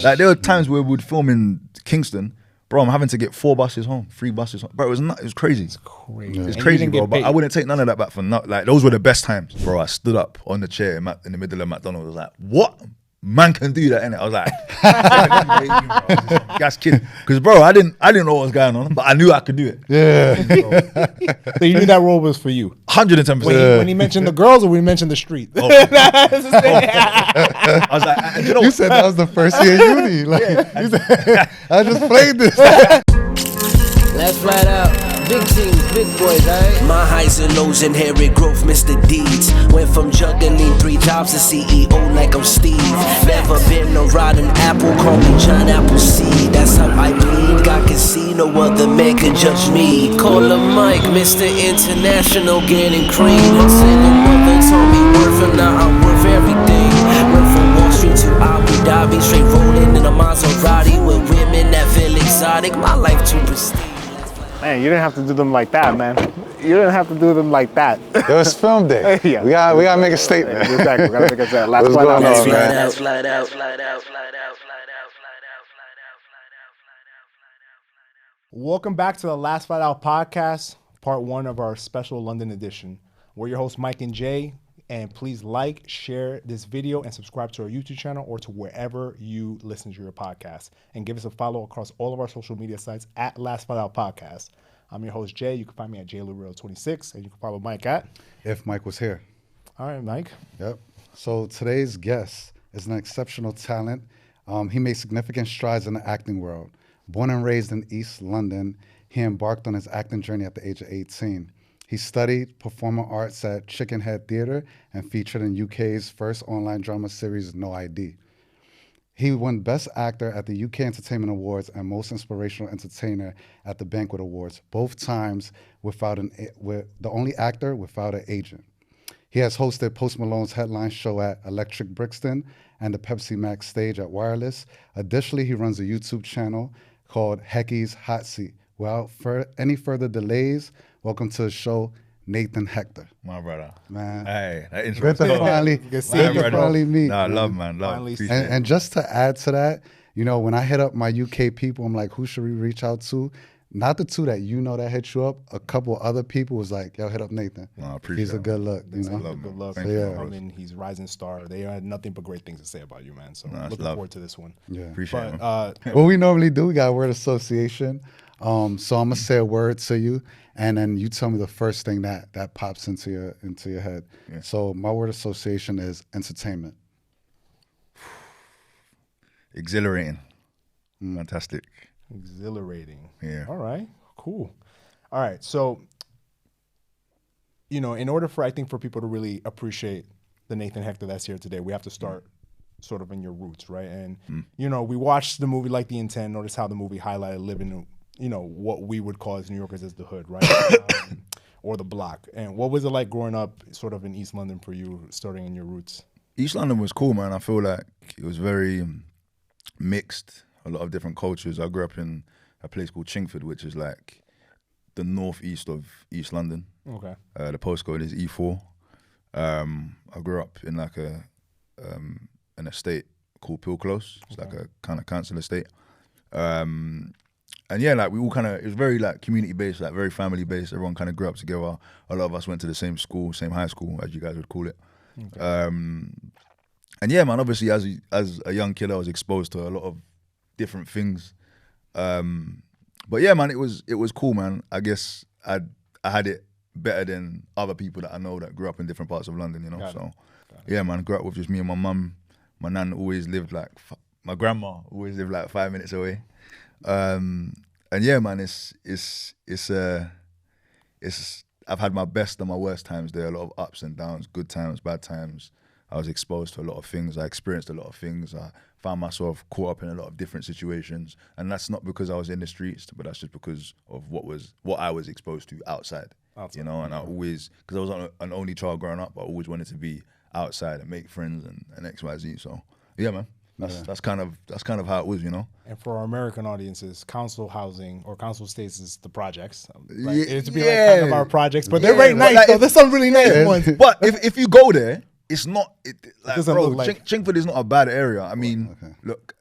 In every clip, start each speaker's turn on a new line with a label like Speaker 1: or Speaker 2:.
Speaker 1: Like there were times where we'd film in Kingston, bro. I'm having to get 3 buses home. Bro, it was crazy.
Speaker 2: It's crazy.
Speaker 1: It's crazy, bro. But I wouldn't take none of that back for nothing. Like those were the best times, bro. I stood up on the chair in the middle of McDonald's. I was like, what? Man can do that, innit? I was like, gas kid. Because, bro, I didn't know what was going on, but I knew I could do it.
Speaker 2: Yeah. So you knew that role was for you?
Speaker 1: 110%.
Speaker 2: When he mentioned the girls or when he mentioned the street?
Speaker 1: I was like, you know,
Speaker 3: you said that was the first year uni. Like, you said, I just played this.
Speaker 4: Let's flat out. Big teams, big boys, right?
Speaker 5: My highs and lows, inherit growth, Mr. Deeds. Went from juggling 3 jobs to CEO like I'm Steve. Never been a rotten apple, call me John Appleseed. That's how I bleed. God can see, no other man can judge me. Call him Mike, Mr. International, getting cream. Single mother told me worth, and now I'm worth everything. Went from Wall Street to Abu Dhabi, straight rolling in a Maserati with women that feel exotic. My life too pristine.
Speaker 2: Man, you didn't have to do them like that, man. You didn't have to do them like that.
Speaker 3: It was film day.
Speaker 2: Yeah.
Speaker 3: We gotta make a statement.
Speaker 2: Exactly. We gotta make a statement. Last
Speaker 3: What's
Speaker 2: flight out.
Speaker 3: going on, man?
Speaker 5: Let's fly out.
Speaker 2: Welcome back to the Last Flight Out podcast, part 1 of our special London edition. We're your hosts, Mike and Jay, and please like, share this video, and subscribe to our YouTube channel or to wherever you listen to your podcast. And give us a follow across all of our social media sites at Last Flight Out Podcast. I'm your host, Jay. You can find me at JLureal26, and you can follow Mike at...
Speaker 3: If Mike was here.
Speaker 2: All right, Mike.
Speaker 3: Yep. So today's guest is an exceptional talent. He made significant strides in the acting world. Born and raised in East London, he embarked on his acting journey at the age of 18. He studied performing arts at Chickenhead Theatre and featured in UK's first online drama series, No ID. He won Best Actor at the UK Entertainment Awards and Most Inspirational Entertainer at the Banquet Awards, both times with the only actor without an agent. He has hosted Post Malone's headline show at Electric Brixton and the Pepsi Max stage at Wireless. Additionally, he runs a YouTube channel called Hecky's Hot Seat. Without any further delays, welcome to the show, Nathan Hector.
Speaker 1: My brother.
Speaker 3: Man.
Speaker 1: Hey, that intro.
Speaker 3: Good to finally meet.
Speaker 1: Nah, love, man. Love.
Speaker 3: And just to add to that, you know, when I hit up my UK people, I'm like, who should we reach out to? Not the 2 that you know that hit you up. A couple other people was like, yo, hit up Nathan.
Speaker 1: I appreciate
Speaker 3: He's a good look, you know?
Speaker 2: Good luck.
Speaker 1: Thank
Speaker 3: you,
Speaker 2: I mean, he's a rising star. They had nothing but great things to say about you, man. So looking forward to this one.
Speaker 3: Yeah.
Speaker 1: Appreciate it,
Speaker 2: But
Speaker 3: What we normally do, we got a word association. So I'm gonna say a word to you, and then you tell me the first thing that pops into your head.
Speaker 1: Yeah.
Speaker 3: So my word association is entertainment.
Speaker 1: Exhilarating. Fantastic.
Speaker 2: exhilarating.
Speaker 1: Yeah.
Speaker 2: All right, cool. All right, so, you know, in order for, I think, for people to really appreciate the Nathan Hector that's here today, we have to start sort of in your roots, right? And, you know, we watched the movie like The Intent, notice how the movie highlighted living, you know, what we would call as New Yorkers as the hood, right? Or the block. And what was it like growing up sort of in East London for you, starting in your roots?
Speaker 1: East London was cool, man. I feel like it was very mixed, a lot of different cultures. I grew up in a place called Chingford, which is like the northeast of East London.
Speaker 2: Okay.
Speaker 1: The postcode is E4. I grew up in like an estate called Pill Close. It's like a kind of council estate. And yeah, like we all kind of, it was very like community based, like very family based. Everyone kind of grew up together. A lot of us went to the same school, same high school, as you guys would call it. Okay. And yeah, man, obviously as a young kid, I was exposed to a lot of different things. But yeah, man, it was cool, man. I guess I had it better than other people that I know that grew up in different parts of London, you know. Yeah, man, grew up with just me and my mum. My nan always lived like, my grandma always lived like 5 minutes away. And yeah, man, I've had my best and my worst times there, a lot of ups and downs, good times, bad times. I was exposed to a lot of things. I experienced a lot of things. I found myself caught up in a lot of different situations. And that's not because I was in the streets, but that's just because of what I was exposed to outside. You know, and I always, because I was an only child growing up, I always wanted to be outside and make friends and X, Y, Z. So yeah, man. That's kind of how it was, you know. And
Speaker 2: for our American audiences, council housing or council estates is the projects. Like, it to be like kind of our projects, but they're very nice. Like, though. There's some really nice ones.
Speaker 1: But if you go there, it's not. Like, bro, Chingford is not a bad area. I mean, look,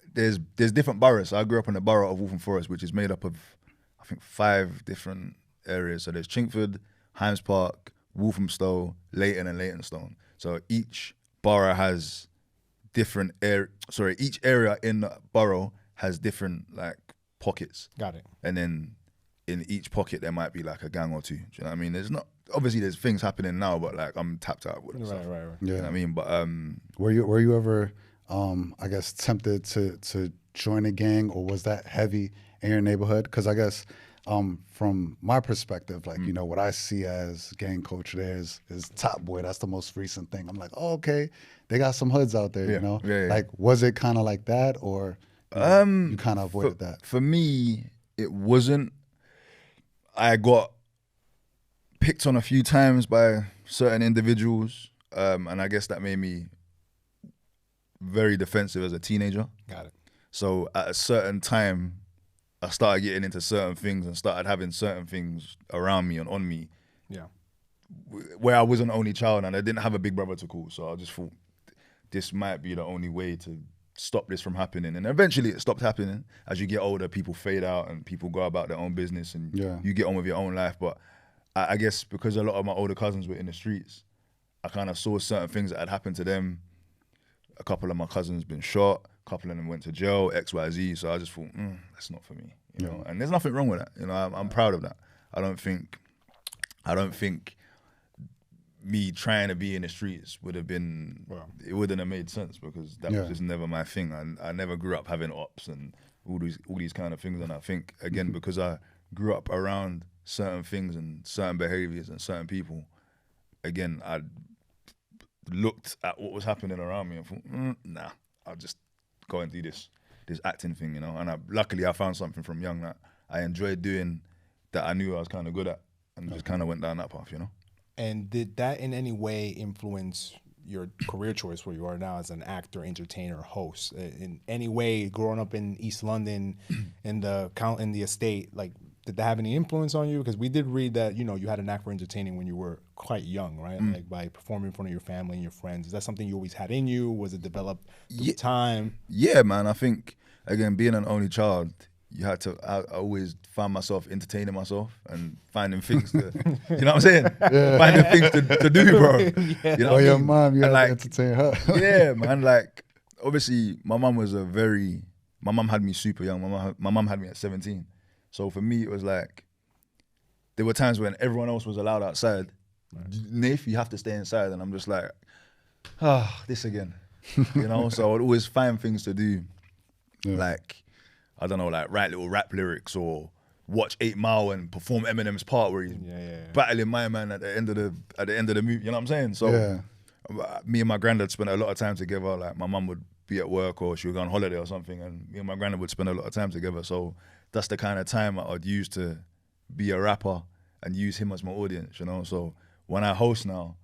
Speaker 1: there's different boroughs. I grew up in the borough of Waltham Forest, which is made up of, I think, 5 different areas. So there's Chingford, Hymes Park, Walthamstow, Leighton, and Leytonstone. So each borough has different each area in the borough has different like pockets.
Speaker 2: Got it.
Speaker 1: And then in each pocket there might be like a gang or 2. Do you know what I mean? There's things happening now, but like I'm tapped out with it.
Speaker 2: Right.
Speaker 1: Yeah.
Speaker 3: Yeah.
Speaker 1: You know what I mean? But
Speaker 3: were you ever I guess tempted to join a gang, or was that heavy in your neighborhood? Because I guess from my perspective, like, you know, what I see as gang culture there is Top Boy. That's the most recent thing. I'm like, oh, okay, they got some hoods out there, you know?
Speaker 1: Yeah.
Speaker 3: Like, was it kind of like that, or you kind of avoided that?
Speaker 1: For me, it wasn't. I got picked on a few times by certain individuals, and I guess that made me very defensive as a teenager.
Speaker 2: Got it.
Speaker 1: So at a certain time, I started getting into certain things and started having certain things around me and on me.
Speaker 2: Yeah.
Speaker 1: Where I was an only child and I didn't have a big brother to call. So I just thought this might be the only way to stop this from happening. And eventually it stopped happening. As you get older, people fade out and people go about their own business and you get on with your own life. But I guess because a lot of my older cousins were in the streets, I kind of saw certain things that had happened to them. A couple of my cousins been shot. A couple of them went to jail, XYZ. So I just thought, that's not for me, you know. And there's nothing wrong with that, you know. I'm proud of that. I don't think me trying to be in the streets would have been. It wouldn't have made sense because that was just never my thing. I never grew up having ops and all these kind of things. And I think again because I grew up around certain things and certain behaviors and certain people. Again, I looked at what was happening around me and thought, nah, I'll just go and do this acting thing, you know. And luckily I found something from young that I enjoyed doing, that I knew I was kind of good at, and just kind of went down that path, you know. And
Speaker 2: did that in any way influence your career choice where you are now as an actor, entertainer, host? In any way, growing up in East London, in the estate, like, did that have any influence on you? Because we did read that, you know, you had a knack for entertaining when you were quite young, right? Like by performing in front of your family and your friends. Is that something you always had in you? Was it developed through time? Yeah, man. I think, again, being an only child, I always found myself entertaining myself and finding things to, you know what I'm saying? Finding things to do, bro. You know what
Speaker 3: your
Speaker 1: I mean?
Speaker 3: mom, you had
Speaker 1: like,
Speaker 3: to entertain her.
Speaker 1: Yeah, man. Like, obviously, my mom had me super young. My mom had me at 17. So for me, it was like, there were times when everyone else was allowed outside. Nath, you have to stay inside. And I'm just like, this again. You know? So I'd always find things to do. Like, I don't know, like write little rap lyrics or watch 8 Mile and perform Eminem's part where he's battling my man at the end of the movie. You know what I'm saying? So me and my granddad spent a lot of time together. Like my mum would be at work or she would go on holiday or something, and me and my granddad would spend a lot of time together. So that's the kind of time I'd use to be a rapper and use him as my audience, you know? So when I host now,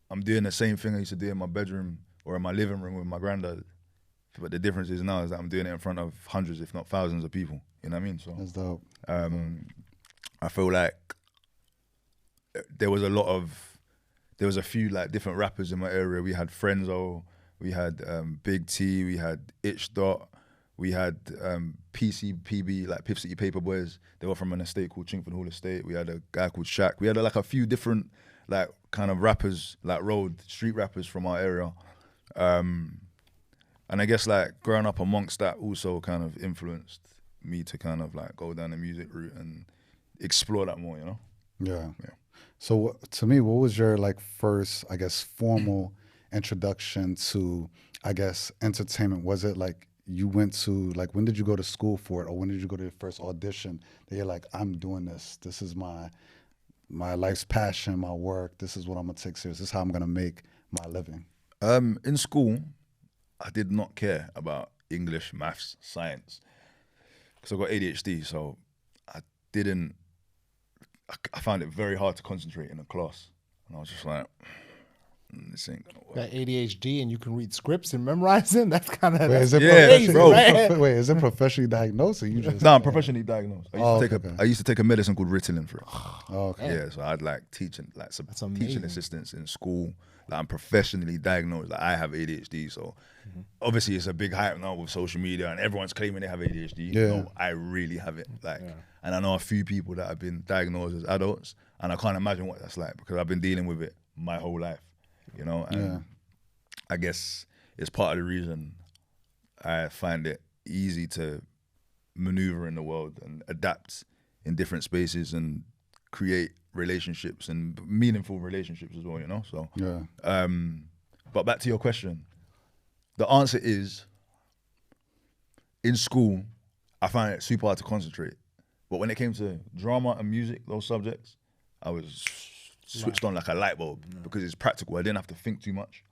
Speaker 1: I'm doing the same thing I used to do in my bedroom or in my living room with my granddad. But the difference is now is that I'm doing it in front of hundreds, if not thousands of people. You know what I mean? So
Speaker 3: that's dope.
Speaker 1: I feel like there was a few like different rappers in my area. We had Frenzo, we had Big T, we had Itch Dot, we had PCPB, like Pip City Paper Boys. They were from an estate called Chingford Hall Estate. We had a guy called Shaq. We had like a few different like kind of rappers, like street rappers from our area. And I guess like growing up amongst that also kind of influenced me to kind of like go down the music route and explore that more, you know? Yeah.
Speaker 3: So to me, what was your like first, I guess, formal introduction to, I guess, entertainment? Was it like you went to, like, when did you go to school for it? Or when did you go to your first audition that you're like, I'm doing this. This is my life's passion, my work. This is what I'm gonna take serious. This is how I'm gonna make my living.
Speaker 1: In school, I did not care about English, maths, science, because I got ADHD. So I found it very hard to concentrate in a class. And I was just like, this ain't gonna work.
Speaker 2: That ADHD and you can read scripts and memorize them, that's kind of
Speaker 3: crazy,
Speaker 1: bro.
Speaker 3: Right? Wait, is it professionally diagnosed or you just...
Speaker 1: No, I'm professionally diagnosed. I used to take a medicine called Ritalin for it.
Speaker 3: Oh, okay.
Speaker 1: Yeah, so I had like teaching assistants in school. that I'm professionally diagnosed that I have ADHD. So obviously it's a big hype now with social media and everyone's claiming they have ADHD.
Speaker 3: Yeah.
Speaker 1: No, I really have it. Like, and I know a few people that have been diagnosed as adults, and I can't imagine what that's like because I've been dealing with it my whole life, you know. And I guess it's part of the reason I find it easy to maneuver in the world and adapt in different spaces and create relationships and meaningful relationships as well, you know. So but back to your question, the answer is, in school I found it super hard to concentrate, but when it came to drama and music, those subjects, I was switched on like a light bulb because it's practical. I didn't have to think too much.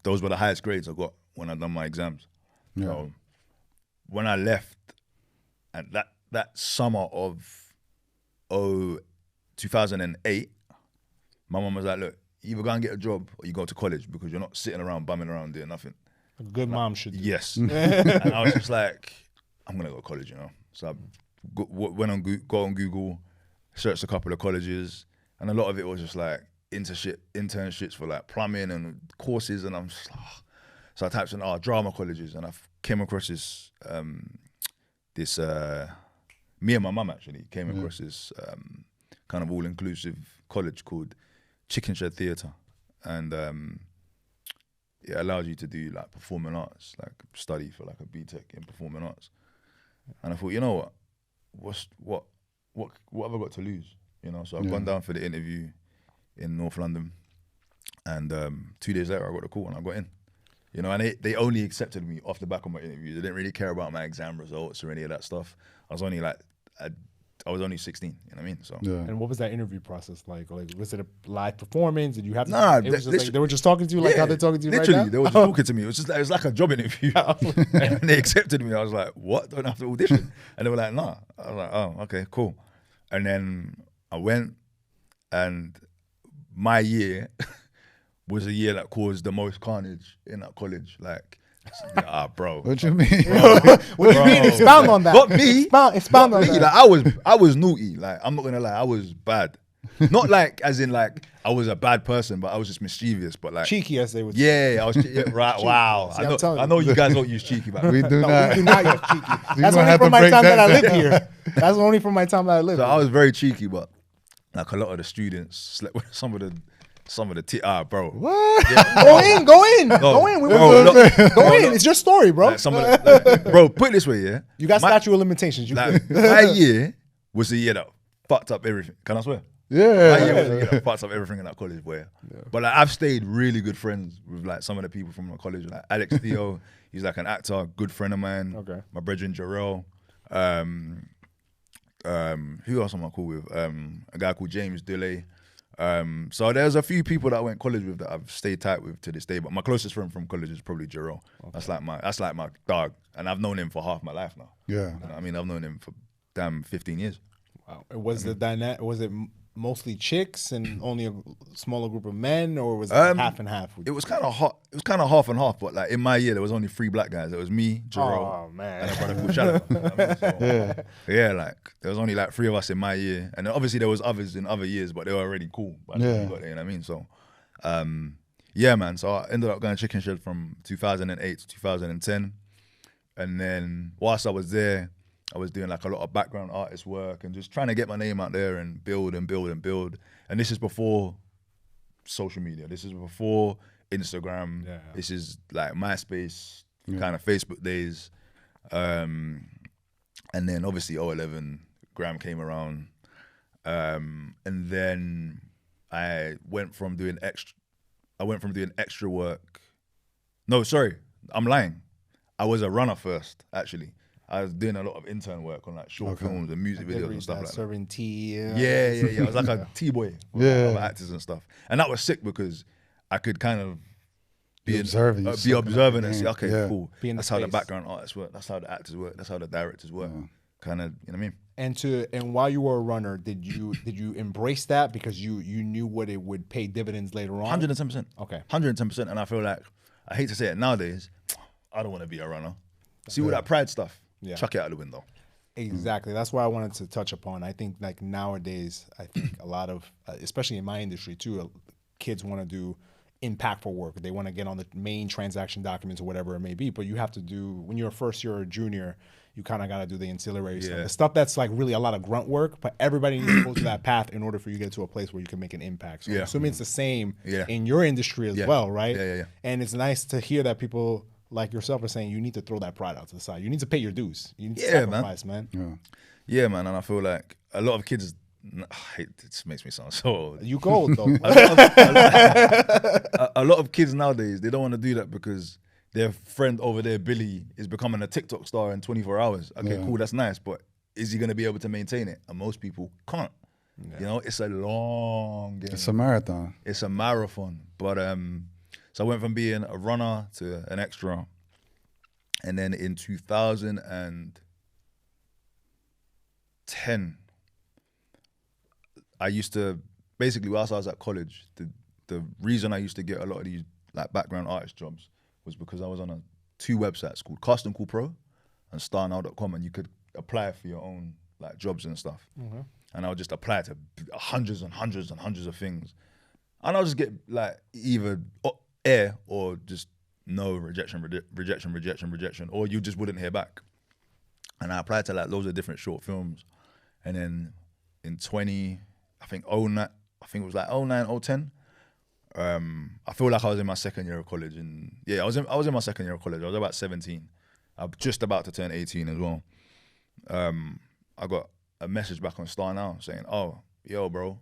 Speaker 1: Those were the highest grades I got when I done my exams. So when I left, and that summer of 2008, my mum was like, look, you either go and get a job or you go to college because you're not sitting around bumming around doing nothing.
Speaker 2: A good mom should do.
Speaker 1: Yes. And I was just like, I'm gonna go to college, you know. So I got on Google, searched a couple of colleges, and a lot of it was just like internships for like plumbing and courses, and I'm just like, oh. So I typed in drama colleges, and I came across this me and my mum actually came across this kind of all-inclusive college called Chicken Shed Theatre, and it allows you to do like performing arts, like study for like a BTEC in performing arts. And I thought, you know what have I got to lose? You know, so I've gone down for the interview in North London, and 2 days later I got a call and I got in. You know, and they only accepted me off the back of my interview. They didn't really care about my exam results or any of that stuff. I was only like, I was only 16, you know what I mean? So.
Speaker 2: And what was that interview process like? Like, was it a live performance? Did you have to?
Speaker 1: Nah,
Speaker 2: it was just like, they were just talking to you like how they're talking to you
Speaker 1: literally,
Speaker 2: right now?
Speaker 1: they were just talking to me. It was like a job interview. And they accepted me. I was like, what? Don't I have to audition? And they were like, nah. I was like, oh, okay, cool. And then I went, and my year was a year that caused the most carnage in that college. Like, bro.
Speaker 3: What you mean?
Speaker 2: What do you mean? Expound on that.
Speaker 1: Not me.
Speaker 2: Expound on
Speaker 1: me.
Speaker 2: that.
Speaker 1: Like, I was naughty. Like, I'm not gonna lie, I was bad. Not like as in like I was a bad person, but I was just mischievous. But like
Speaker 2: cheeky, as they would say.
Speaker 1: Yeah, I was right. Wow.
Speaker 2: See,
Speaker 1: I know you guys don't use cheeky, but
Speaker 3: We do
Speaker 2: No,
Speaker 3: not.
Speaker 2: we do not use cheeky.
Speaker 3: You
Speaker 2: That's
Speaker 3: gonna
Speaker 2: only
Speaker 3: have
Speaker 2: from
Speaker 3: to
Speaker 2: my
Speaker 3: break
Speaker 2: time that I
Speaker 3: that
Speaker 2: lived here. That's only from my time that I lived
Speaker 1: so
Speaker 2: here.
Speaker 1: I was very cheeky, but like a lot of the students slept with some of the bro.
Speaker 3: What?
Speaker 2: Go in. Go in. Go in. It's your story, bro.
Speaker 1: Like some of the, bro, put it this way, yeah.
Speaker 2: You got statute of limitations. You
Speaker 1: Like,
Speaker 2: good.
Speaker 1: my year was the year that fucked up everything. Can I swear? My year was the year that fucked up everything in that college, boy. But like, I've stayed really good friends with like some of the people from my college. Like Alex Theo, he's like an actor, good friend of mine.
Speaker 2: Okay.
Speaker 1: My brethren Jarrell. Who else am I cool with? A guy called James Dilley. So there's a few people that I went to college with that I've stayed tight with to this day. But my closest friend from college is probably Jarrell. Okay. That's like my dog, and I've known him for half my life now.
Speaker 3: Yeah.
Speaker 1: You know what I mean, I've known him for damn 15 years.
Speaker 2: Wow. Was it mostly chicks and only a smaller group of men, or was it half and half?
Speaker 1: It was kind of hot. It was kind of half and half. But like in my year, there was only 3 black guys. It was me, Jarrell, and a brother called Shallow. You know what I mean? So, yeah, like there was only like 3 of us in my year, and then obviously there was others in other years, but they were already cool. By the time we got there, you know what I mean? So, yeah, man. So I ended up going to Chicken Shed from 2008 to 2010, and then whilst I was there, I was doing like a lot of background artist work and just trying to get my name out there and build and build and build. And this is before social media. This is before Instagram. Yeah. This is like MySpace, kind of Facebook days. And then obviously 2011, Gram came around. And then I went from doing extra work. No, sorry, I'm lying. I was a runner first, actually. I was doing a lot of intern work on like short films and music videos and stuff like that.
Speaker 2: Serving tea.
Speaker 1: Yeah. I was like a T-boy with other actors and stuff. And that was sick because I could kind of be observing and say, okay, cool. That's how the background artists work. That's how the actors work. That's how the directors work. Kind of, you know what I mean?
Speaker 2: And while you were a runner, did you embrace that because you knew what it would pay dividends later on?
Speaker 1: 110%.
Speaker 2: Okay.
Speaker 1: 110%. And I feel like, I hate to say it nowadays, I don't want to be a runner. See all that pride stuff. Chuck it out the window.
Speaker 2: Exactly. That's what I wanted to touch upon. I think like nowadays, I think a lot of, especially in my industry too, kids want to do impactful work. They want to get on the main transaction documents or whatever it may be. But you have to do, when you're a first year or a junior, you kind of got to do the ancillary stuff. The stuff that's like really a lot of grunt work, but everybody needs to go to that path in order for you to get to a place where you can make an impact. So I'm assuming it's the same in your industry as well, right?
Speaker 1: Yeah.
Speaker 2: And it's nice to hear that people like yourself are saying you need to throw that pride out to the side. You need to pay your dues. You need to sacrifice, man.
Speaker 1: Yeah, man. And I feel like a lot of kids, it makes me sound so old.
Speaker 2: You cold though.
Speaker 1: A lot of kids nowadays, they don't want to do that because their friend over there, Billy, is becoming a TikTok star in 24 hours. Okay, cool, that's nice, but is he going to be able to maintain it? And most people can't. You know, it's a long game.
Speaker 3: It's a marathon.
Speaker 1: It's a marathon. But so I went from being a runner to an extra. And then in 2010, I used to, basically whilst I was at college, the reason I used to get a lot of these like background artist jobs was because I was on two websites called Cast and Cool Pro and StarNow.com, and you could apply for your own like jobs and stuff. And I would just apply to hundreds and hundreds and hundreds of things. And I'll just get like either air or just no, rejection, or you just wouldn't hear back. And I applied to like loads of different short films. And then in 20, I think it was like 09, 010, I feel like I was in my second year of college. And yeah, I was in my second year of college. I was about 17. I'm just about to turn 18 as well. I got a message back on Star Now saying, "Oh, yo, bro,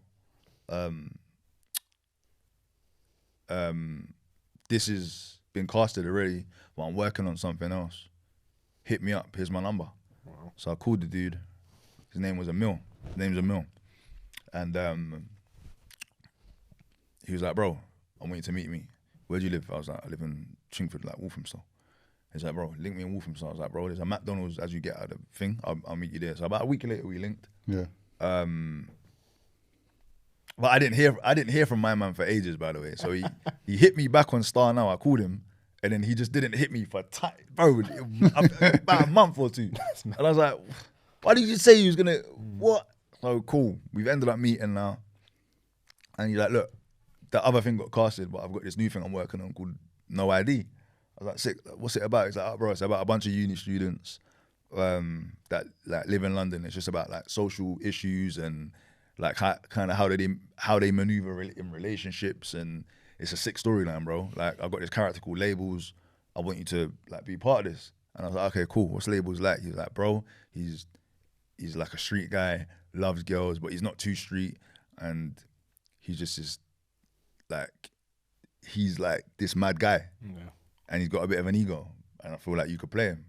Speaker 1: this has been casted already, but I'm working on something else. Hit me up. Here's my number." Wow. So I called the dude. His name was Emil. And he was like, "Bro, I want you to meet me. Where do you live?" I was like, "I live in Chingford, like Walthamstow." He's like, "Bro, link me in Walthamstow." I was like, "Bro, there's a McDonald's as you get out of the thing. I'll meet you there." So about a week later, we linked.
Speaker 3: Yeah.
Speaker 1: But I didn't hear from my man for ages, by the way. So he hit me back on Star Now. I called him, and then he just didn't hit me for bro, about a month or two. And I was like, "Why did you say you was gonna what?" So cool. We've ended up meeting now. And he's like, "Look, the other thing got casted, but I've got this new thing I'm working on called No ID." I was like, "Sick. What's it about?" He's like, "Oh, bro, it's about a bunch of uni students that like live in London. It's just about like social issues and like how they maneuver in relationships, and it's a sick storyline, bro. Like I've got this character called Labels. I want you to like be part of this." And I was like, "Okay, cool. What's Labels like?" He's like, "Bro, he's like a street guy, loves girls, but he's not too street, and he's just this like he's like this mad guy, and he's got a bit of an ego, and I feel like you could play him."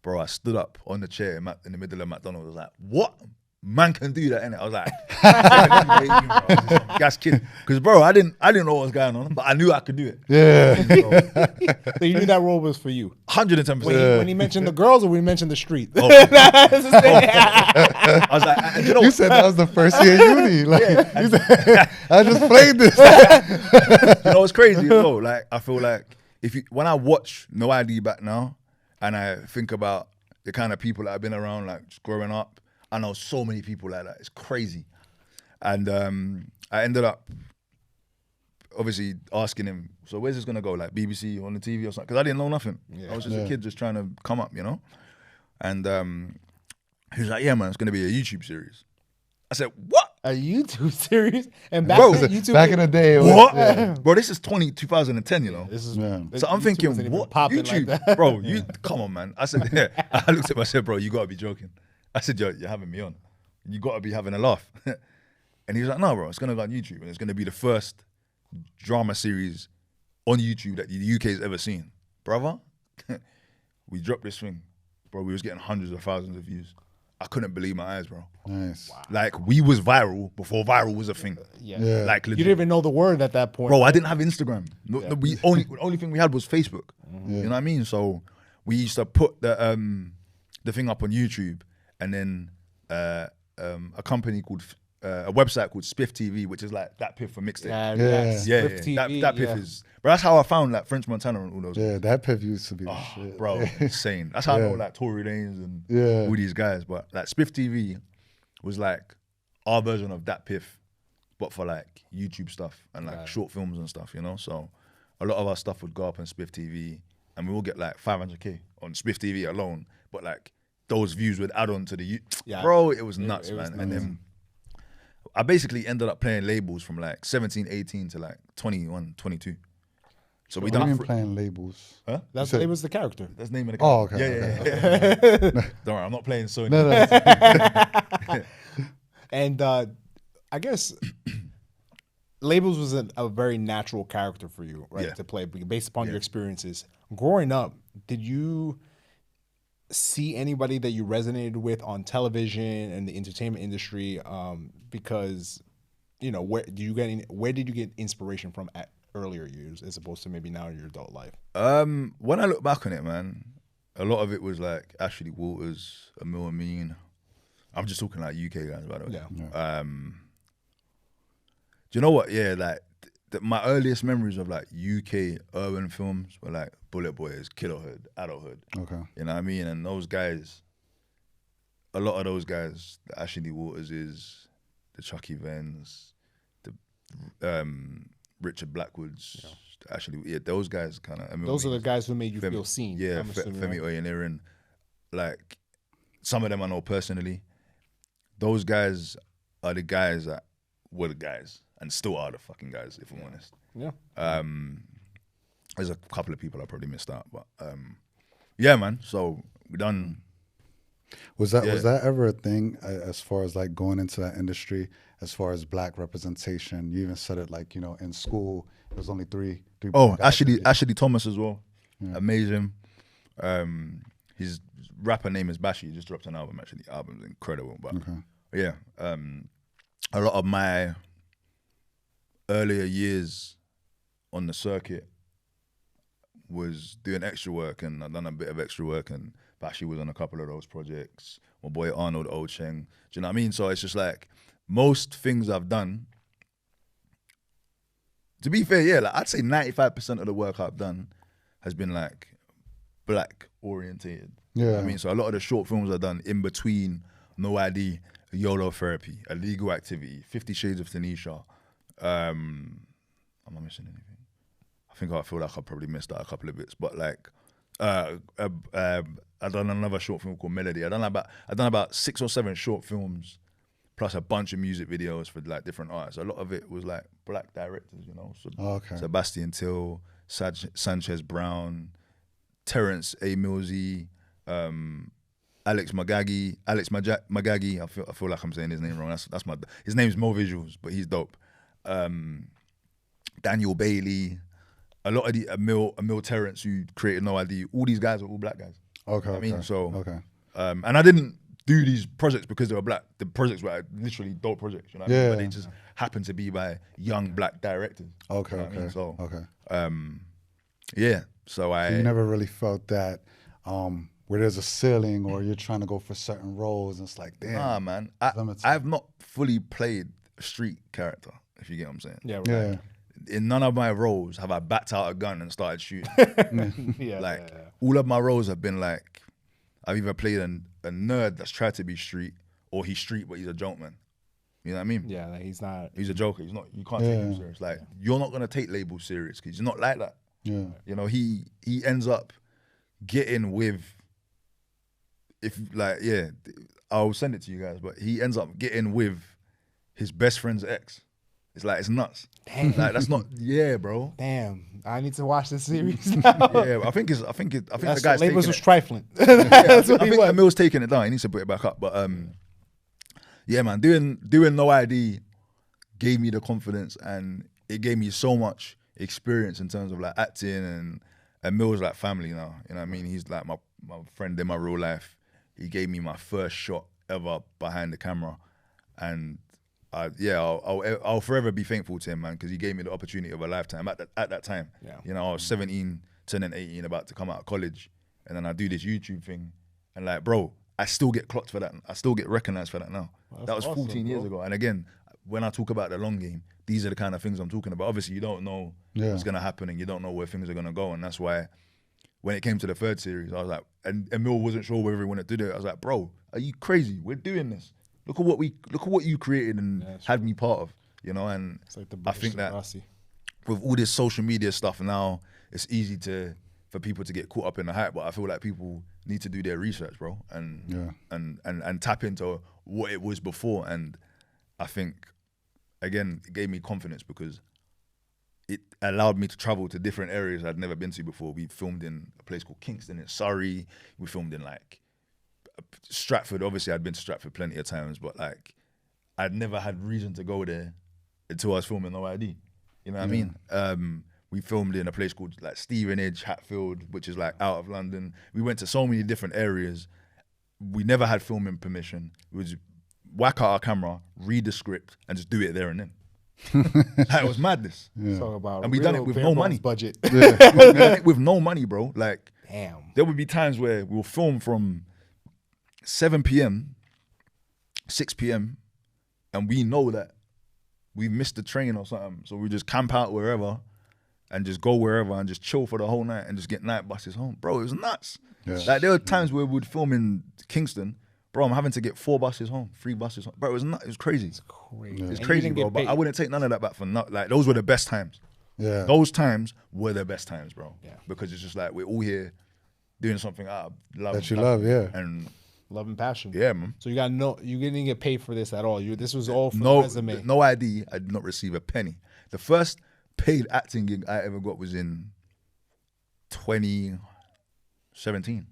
Speaker 1: Bro, I stood up on the chair in the middle of McDonald's. I was like, "What? Man can do that, innit?" I was like, "Gas kid," because bro, I didn't know what was going on, but I knew I could do it.
Speaker 3: Yeah.
Speaker 2: So you knew that role was for you.
Speaker 1: 110%.
Speaker 2: When he mentioned the girls, or when he mentioned the street.
Speaker 1: I was like, you know,
Speaker 3: You said that was the first year in uni. Like, you said, I just played this.
Speaker 1: you know what's crazy as well? Like, I feel like when I watch No ID back now, and I think about the kind of people that I've been around, like just growing up, I know so many people like that. It's crazy. And I ended up obviously asking him, "So where's this gonna go? Like BBC on the TV or something?" Because I didn't know nothing. I was just a kid just trying to come up, you know? And he was like, "Yeah, man, it's gonna be a YouTube series." I said, "What?
Speaker 2: A YouTube series?" And back
Speaker 1: Bro,
Speaker 2: then, YouTube
Speaker 3: Back in the day.
Speaker 1: What?
Speaker 3: Yeah.
Speaker 1: Bro, this is 2010, you know?
Speaker 2: This is,
Speaker 1: So I'm
Speaker 2: YouTube
Speaker 1: thinking,
Speaker 2: wasn't even
Speaker 1: what?
Speaker 2: popping
Speaker 1: YouTube?
Speaker 2: like that.
Speaker 1: Bro, you come on, man. I said, yeah. I looked at him, I said, "Bro, you gotta be joking." I said, "You're having me on. You gotta be having a laugh." And he was like, "No, bro, it's gonna go on YouTube, and it's gonna be the first drama series on YouTube that the UK's ever seen." Brother, we dropped this thing. Bro, we was getting hundreds of thousands of views. I couldn't believe my eyes, bro.
Speaker 3: Nice.
Speaker 2: Wow.
Speaker 1: Like, we was viral before viral was a thing.
Speaker 2: Yeah.
Speaker 1: Like,
Speaker 2: You
Speaker 1: legit.
Speaker 2: didn't even know the word at that point.
Speaker 1: Bro, I didn't have Instagram. The only thing we had was Facebook. You know what I mean? So we used to put the thing up on YouTube, and then a company called a website called Spiff TV, which is like that piff for mixtape.
Speaker 2: Yeah,
Speaker 1: Yeah,
Speaker 2: Spiff TV,
Speaker 1: that piff is. But that's how I found like French Montana and all those.
Speaker 3: Yeah, that piff used to be the
Speaker 1: Oh,
Speaker 3: shit.
Speaker 1: bro, insane. That's how I know like Tory Lanez and
Speaker 3: Yeah.
Speaker 1: all these guys. But like Spiff TV was like our version of that piff, but for like YouTube stuff and like short films and stuff, you know. So a lot of our stuff would go up on Spiff TV, and we will get like 500K on Spiff TV alone. But like those views would add on to the bro. It was nuts, man. And then I basically ended up playing labels from like 17, 18 to like 21, 22. So we done
Speaker 3: playing labels.
Speaker 1: Huh?
Speaker 2: That's it was the character.
Speaker 1: That's the name of the
Speaker 3: Oh,
Speaker 1: character.
Speaker 3: okay.
Speaker 1: Yeah. Don't worry, I'm not playing Sony.
Speaker 3: No.
Speaker 2: And I guess labels was a very natural character for you, right?
Speaker 1: Yeah.
Speaker 2: To play based upon your experiences. Growing up, did you see anybody that you resonated with on television and the entertainment industry? Because you know, where did you get inspiration from at earlier years as opposed to maybe now in your adult life?
Speaker 1: When I look back on it, man, a lot of it was like Ashley Walters, Emil Amin. I'm just talking like UK guys, by the way.
Speaker 2: Yeah.
Speaker 1: Do you know what? Yeah, like my earliest memories of like UK urban films were like Bullet Boys, Killerhood, Adulthood.
Speaker 3: Okay.
Speaker 1: You know what I mean? And those guys, a lot of those guys, the Ashley Waters is, the Chucky Venns, the Richard Blackwoods, actually, those guys kind of.
Speaker 2: Those are the guys who made you feel seen.
Speaker 1: Yeah,
Speaker 2: I'm assuming,
Speaker 1: Femi
Speaker 2: right?
Speaker 1: Oyeniran. Like, some of them I know personally. Those guys are the guys that were the guys and still are the fucking guys, if I'm honest.
Speaker 2: Yeah.
Speaker 1: There's a couple of people I probably missed out, but yeah, man. So we done.
Speaker 3: Was that ever a thing as far as like going into that industry, as far as black representation? You even said it like, you know, in school there was only three.
Speaker 1: Oh, Ashley Thomas as well. Yeah. Amazing. His rapper name is Bashi. He just dropped an album. Actually, the album's incredible. But yeah, a lot of my earlier years on the circuit was doing extra work, and I've done a bit of extra work, and Bashi was on a couple of those projects. My boy Arnold Ocheng. Do you know what I mean? So it's just like most things I've done. To be fair, yeah, like I'd say 95% of the work I've done has been like black orientated.
Speaker 3: Yeah.
Speaker 1: You know what I mean? So a lot of the short films I've done in between No ID, YOLO Therapy, Illegal Activity, 50 Shades of Tanisha. Am I missing anything? I feel like I probably missed out a couple of bits, but like I've done another short film called Melody. I've done about 6 or 7 short films plus a bunch of music videos for like different artists. A lot of it was like black directors, you know. So Sebastian Till, Sanchez Brown, Terrence A. Millsy, Alex Magagi. I feel like I'm saying his name wrong. His name's Mo Visuals, but he's dope. Daniel Bailey, a lot of the Emil Terrence who created No ID. All these guys are all black guys.
Speaker 3: Okay.
Speaker 1: You know what I mean, so
Speaker 3: okay.
Speaker 1: And I didn't do these projects because they were black. The projects were literally dope projects. You know what I mean? But they just happened to be by young black directors.
Speaker 3: Okay.
Speaker 1: You know what I mean? So
Speaker 3: okay.
Speaker 1: yeah. So
Speaker 3: you never really felt that where there's a ceiling or you're trying to go for certain roles and it's like, damn.
Speaker 1: Nah, man. I've not fully played a street character, if you get what I'm saying.
Speaker 2: Yeah, right.
Speaker 3: Yeah.
Speaker 1: In none of my roles have I backed out a gun and started shooting.
Speaker 2: Yeah,
Speaker 1: all of my roles have been like, I've either played a nerd that's tried to be street, or he's street but he's a joke man. You know what I mean?
Speaker 2: Yeah, like he's a
Speaker 1: joker. He's not. You can't take him serious. Like you're not gonna take labels serious because he's not like that.
Speaker 3: Yeah.
Speaker 1: You know, he ends up getting with. I'll send it to you guys. But he ends up getting with his best friend's ex. It's like it's nuts.
Speaker 2: Damn.
Speaker 1: Like that's not. Yeah, bro.
Speaker 2: Damn, I need to watch this series now.
Speaker 1: Yeah, I think the guy's
Speaker 2: labels
Speaker 1: taking
Speaker 2: was
Speaker 1: it.
Speaker 2: trifling.
Speaker 1: I think Emil's taking it down. He needs to put it back up. But yeah, man, doing No ID gave me the confidence, and it gave me so much experience in terms of like acting, and Emil's like family now. You know what I mean? He's like my friend in my real life. He gave me my first shot ever behind the camera, and I'll forever be thankful to him, man, because he gave me the opportunity of a lifetime at that time.
Speaker 2: Yeah.
Speaker 1: You know, I was 17, turning 18, about to come out of college, and then I do this YouTube thing, and like, bro, I still get clocked for that. I still get recognized for that now.
Speaker 2: Well,
Speaker 1: that was
Speaker 2: that's
Speaker 1: 14
Speaker 2: awesome,
Speaker 1: years
Speaker 2: bro.
Speaker 1: ago. And again, when I talk about the long game, these are the kind of things I'm talking about. Obviously, you don't know what's going to happen and you don't know where things are going to go. And that's why when it came to the third series, I was like, and Emil wasn't sure whether he wanted to do it. I was like, bro, are you crazy? We're doing this. Look at what you created and had me part of, you know. And
Speaker 2: It's like the
Speaker 1: I think that
Speaker 2: Degrassi.
Speaker 1: with all this social media stuff now, it's easy for people to get caught up in the hype. But I feel like people need to do their research, bro, and tap into what it was before. And I think, again, it gave me confidence because it allowed me to travel to different areas I'd never been to before. We filmed in a place called Kingston in Surrey. We filmed in like Stratford. Obviously, I'd been to Stratford plenty of times, but like I'd never had reason to go there until I was filming No ID. You know what I mean? We filmed in a place called like Stevenage, Hatfield, which is like out of London. We went to so many different areas. We never had filming permission. It was whack out our camera, read the script, and just do it there and then. It was madness.
Speaker 2: Talk about
Speaker 1: And we done it
Speaker 2: real
Speaker 1: with
Speaker 2: bare
Speaker 1: no
Speaker 2: bones
Speaker 1: money.
Speaker 2: budget.
Speaker 1: We done it with no money, bro. Like,
Speaker 2: Damn.
Speaker 1: there would be times where we'll film from 7 p.m., 6 p.m., and we know that we missed the train or something. So we just camp out wherever and just go wherever and just chill for the whole night and just get night buses home. Bro, it was nuts.
Speaker 3: Yeah.
Speaker 1: Like, there were times where we'd film in Kingston. Bro, I'm having to get 4 buses home, 3 buses home. Bro, it was nuts. It was crazy.
Speaker 2: Crazy.
Speaker 1: It's
Speaker 2: And
Speaker 1: crazy,
Speaker 2: you didn't
Speaker 1: bro.
Speaker 2: get
Speaker 1: But
Speaker 2: paid.
Speaker 1: I wouldn't take none of that back for nothing. Like, those were the best times.
Speaker 3: Yeah.
Speaker 1: Those times were the best times, bro.
Speaker 2: Yeah.
Speaker 1: Because it's just like we're all here doing something out of love.
Speaker 3: That you
Speaker 1: and
Speaker 3: love, yeah.
Speaker 1: And
Speaker 2: Love and passion.
Speaker 1: yeah, man.
Speaker 2: So you didn't get paid for this at all. This was all for the
Speaker 1: No,
Speaker 2: resume.
Speaker 1: no ID. I did not receive a penny. The first paid acting gig I ever got was in 2017.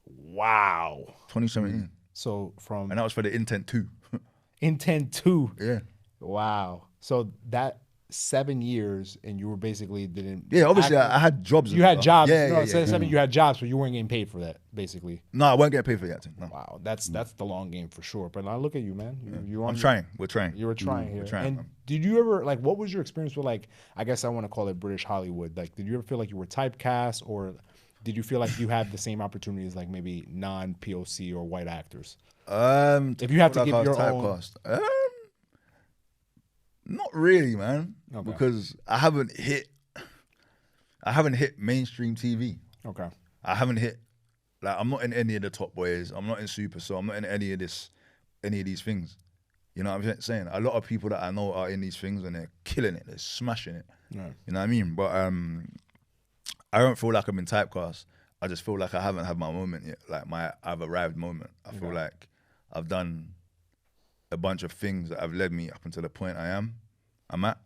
Speaker 2: Wow.
Speaker 1: 2017.
Speaker 2: So from
Speaker 1: And that was for the Intent 2.
Speaker 2: Intent 2.
Speaker 1: Yeah.
Speaker 2: Wow. So that 7 years and you were basically didn't.
Speaker 1: Yeah, obviously
Speaker 2: act-
Speaker 1: I had jobs.
Speaker 2: You
Speaker 1: and
Speaker 2: had
Speaker 1: stuff.
Speaker 2: jobs.
Speaker 1: Yeah,
Speaker 2: No,
Speaker 1: yeah,
Speaker 2: it says
Speaker 1: yeah.
Speaker 2: 7 you had jobs, but you weren't getting paid for that, basically.
Speaker 1: No, I won't get paid for the acting. No.
Speaker 2: Wow. That's the long game for sure. But now look at you, man. You're on
Speaker 1: I'm trying. We're trying.
Speaker 2: You were trying here.
Speaker 1: trying,
Speaker 2: and
Speaker 1: man.
Speaker 2: did you ever what was your experience with I guess I want to call it British Hollywood? Like, did you ever feel like you were typecast, or did you feel like you had the same opportunities like maybe non-POC or white actors? If you had to
Speaker 1: like
Speaker 2: give
Speaker 1: I was
Speaker 2: your own-
Speaker 1: typecast. Not really, man.
Speaker 2: Okay.
Speaker 1: Because I haven't hit mainstream TV.
Speaker 2: Okay.
Speaker 1: I haven't hit, like, I'm not in any of the Top Boys. I'm not in Super, so I'm not in any of these things. You know what I'm saying? A lot of people that I know are in these things and they're killing it. They're smashing it.
Speaker 2: Right.
Speaker 1: You know what I mean? But I don't feel like I've been typecast. I just feel like I haven't had my moment yet, like I've arrived moment. I feel like I've done a bunch of things that have led me up until the point I'm at.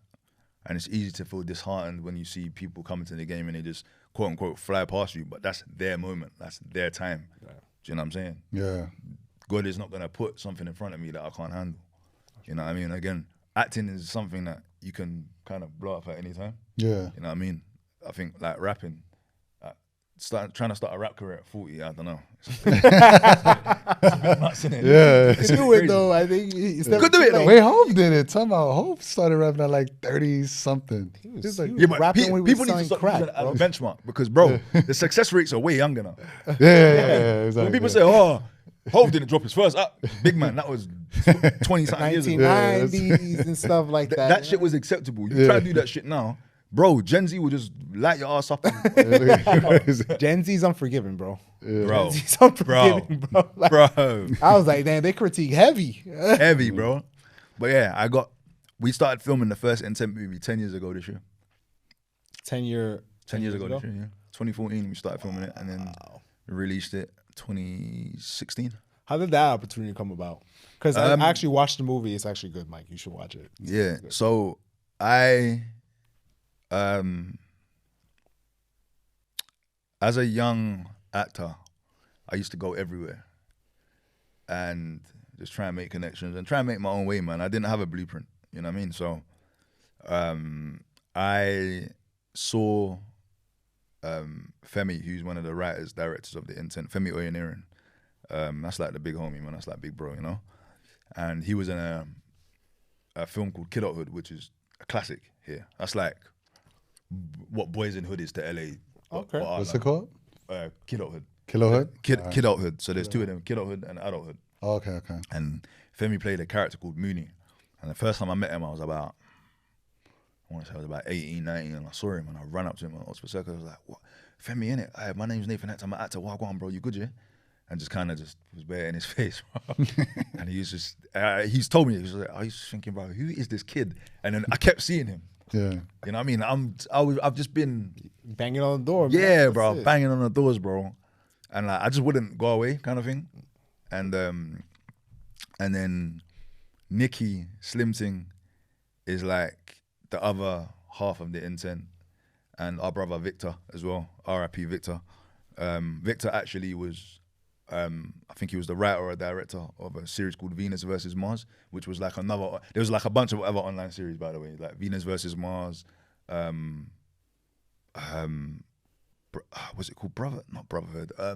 Speaker 1: And it's easy to feel disheartened when you see people come into the game and they just quote unquote fly past you, but that's their moment. That's their time. Do you know what I'm saying?
Speaker 3: Yeah.
Speaker 1: God is not going to put something in front of me that I can't handle. You know what I mean? Again, acting is something that you can kind of blow up at any time.
Speaker 3: Yeah.
Speaker 1: You know what I mean? I think like rapping, trying to start a rap career at 40, I don't know. It's a bit nuts, innit?
Speaker 3: Yeah.
Speaker 1: It's
Speaker 2: You do
Speaker 1: crazy.
Speaker 2: it though. I think it's never
Speaker 1: Could do
Speaker 2: too
Speaker 1: it,
Speaker 2: late.
Speaker 1: though.
Speaker 3: Wait, Hope did it. Talking about Hope started rapping at like 30 something.
Speaker 2: He was
Speaker 1: Yeah, but
Speaker 2: rapping when he was
Speaker 1: people need to
Speaker 2: selling
Speaker 1: stop
Speaker 2: crack,
Speaker 1: using it as
Speaker 2: bro.
Speaker 1: a benchmark because, bro, the success rates are way younger now.
Speaker 3: Yeah, exactly.
Speaker 1: When people say, "Oh, Hov didn't drop his first big man," that was 20-something years ago.
Speaker 2: 1990s and stuff like that.
Speaker 1: That shit was acceptable. You try to do that shit now, bro. Gen Z will just light your ass up,
Speaker 2: Gen Z's unforgiving, bro.
Speaker 1: bro.
Speaker 2: Gen Z's unforgiving, bro. Like,
Speaker 1: Bro,
Speaker 2: I was like, damn, they critique heavy.
Speaker 1: heavy, bro. But yeah, we started filming the first Intent movie 10 years ago this year.
Speaker 2: 10 years
Speaker 1: ago this year, yeah. 2014 we started filming it and then we released it 2016.
Speaker 2: How did that opportunity come about? Because I actually watched the movie. It's actually good, Mike. You should watch it.
Speaker 1: Yeah. So I as a young actor, I used to go everywhere and just try and make connections and try and make my own way, man. I didn't have a blueprint, you know what I mean? So I saw Femi, who's one of the writers, directors of the Intent, Femi Oyeniran. That's like the big homie, man. That's like big bro, you know? And he was in a film called Kidulthood, which is a classic here. That's like what Boys in Hood is to LA.
Speaker 2: Okay.
Speaker 3: What's it called?
Speaker 1: Kidulthood.
Speaker 3: Kidulthood?
Speaker 1: Kidulthood. So there's two of them, Kidulthood and Adulthood.
Speaker 3: Oh, okay.
Speaker 1: And Femi played a character called Mooney. And the first time I met him, I was about 18, 19, and I saw him and I ran up to him on Oxford Circus. I was like, what? Femi, innit? Hey, my name's Nathan Hector, I'm an actor. Wagwan, bro, you good, yeah? And just kind of just was bare in his face, bro. And he was just, he's told me, he was like, I was thinking, bro, who is this kid? And then I kept seeing him.
Speaker 3: Yeah.
Speaker 1: You know what I mean? I've just been
Speaker 2: banging on the door. Man.
Speaker 1: Yeah, bro, banging on the doors, bro. And like, I just wouldn't go away, kind of thing. And then Nikki Slim Ting is like the other half of the intent, and our brother Victor as well. R.I.P. Victor. Victor actually was, I think he was the writer or director of a series called Venus versus Mars, which was like another. There was like a bunch of other online series, by the way, like Venus versus Mars. Was it called Not Brotherhood? Oh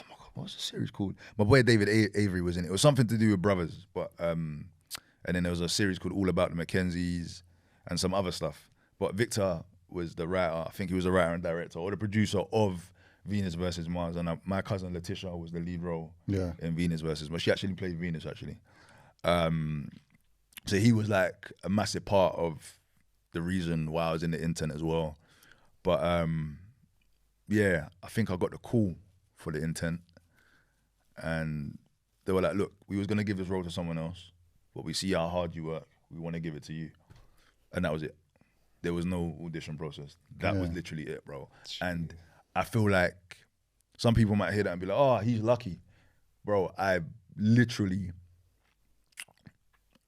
Speaker 1: my God, what was the series called? My boy David Avery was in it. It was something to do with brothers, but and then there was a series called All About the Mackenzies and some other stuff. But Victor was the writer. I think he was the writer and director or the producer of Venus versus Mars. And my cousin Letitia was the lead role in Venus versus Mars. She actually played Venus actually. So he was like a massive part of the reason why I was in the intern as well. But yeah, I think I got the call for the intent, and they were like, look, we was gonna give this role to someone else, but we see how hard you work, we want to give it to you. And that was it. There was no audition process. That was literally it, bro. Jeez. And I feel like some people might hear that and be like, oh, he's lucky. Bro, I literally,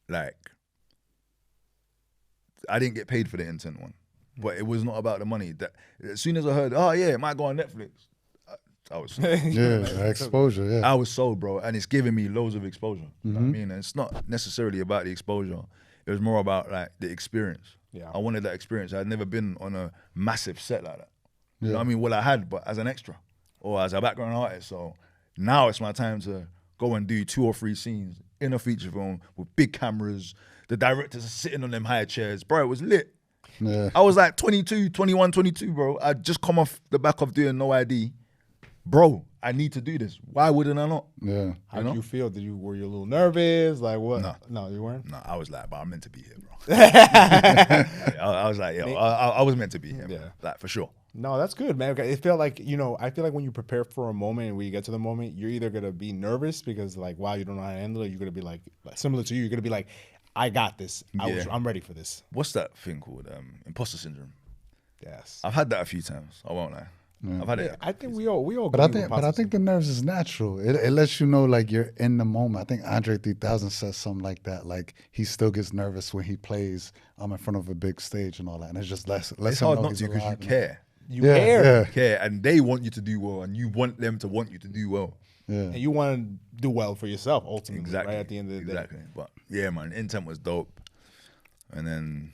Speaker 1: like, I didn't get paid for the intern one, but it was not about the money. That as soon as I heard, oh yeah, it might go on Netflix, I was
Speaker 3: exposure. Yeah,
Speaker 1: I was sold, bro, and it's giving me loads of exposure. You know what I mean? And it's not necessarily about the exposure. It was more about like the experience. Yeah, I wanted that experience. I'd never been on a massive set like that. You know what I mean? Well, I had, but as an extra or as a background artist. So now it's my time to go and do 2 or 3 scenes in a feature film with big cameras. The directors are sitting on them high chairs. Bro, it was lit. Yeah. I was like 22, bro. I'd just come off the back of doing No ID. Bro, I need to do this. Why wouldn't I not?
Speaker 2: Yeah. How did you feel? Were you a little nervous? Like what? No, you weren't?
Speaker 1: No, I was like, but I'm meant to be here, bro. I was like, yo, I was meant to be here. Yeah. Like, for sure.
Speaker 2: No, that's good, man. It felt like, I feel like when you prepare for a moment and when you get to the moment, you're either going to be nervous because like, wow, you don't know how to handle it. You're going to be like, similar to you, you're going to be like, I got this. I'm ready for this.
Speaker 1: What's that thing called? Imposter syndrome.
Speaker 2: Yes.
Speaker 1: I've had that a few times. I won't lie. I've had it.
Speaker 2: I think we all.
Speaker 3: But I think the nerves is natural. It lets you know like you're in the moment. I think Andre 3000 says something like that. Like he still gets nervous when he plays in front of a big stage and all that. And it's just lets
Speaker 1: it's
Speaker 3: him
Speaker 1: hard
Speaker 3: know
Speaker 1: not to because you care.
Speaker 2: You care,
Speaker 1: and they want you to do well, and you want them to want you to do well.
Speaker 2: Yeah. And you want to do well for yourself ultimately, right at the end of the day.
Speaker 1: Exactly. But yeah, man, intent was dope, and then.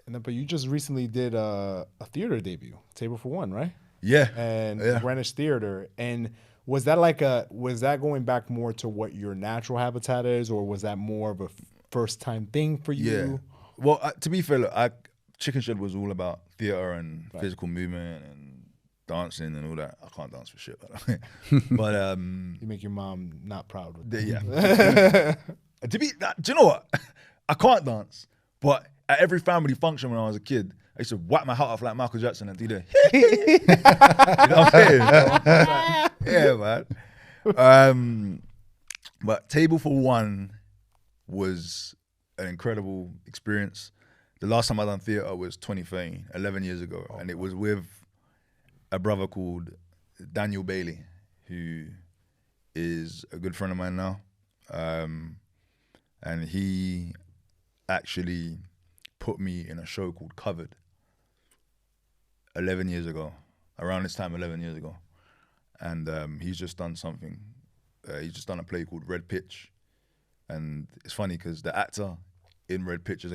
Speaker 2: But you just recently did a theater debut, Table for One, right?
Speaker 1: Yeah.
Speaker 2: And Greenwich Theater. And was that going back more to what your natural habitat is, or was that more of a first time thing for you?
Speaker 1: Yeah. Well, to be fair, look, Chicken Shed was all about theater and physical movement and dancing and all that. I can't dance for shit, but
Speaker 2: you make your mom not proud with that.
Speaker 1: Yeah. Do you know what? I can't dance, but at every family function when I was a kid, I used to whack my hat off like Michael Jackson and do the you know what I'm saying? Yeah, man. But Table for One was an incredible experience. The last time I done theater was 2013, 11 years ago, and it was with a brother called Daniel Bailey, who is a good friend of mine now, and he actually put me in a show called Covered 11 years ago, around this time 11 years ago. And he's just done something. He's just done a play called Red Pitch. And it's funny because the actor in Red Pitch is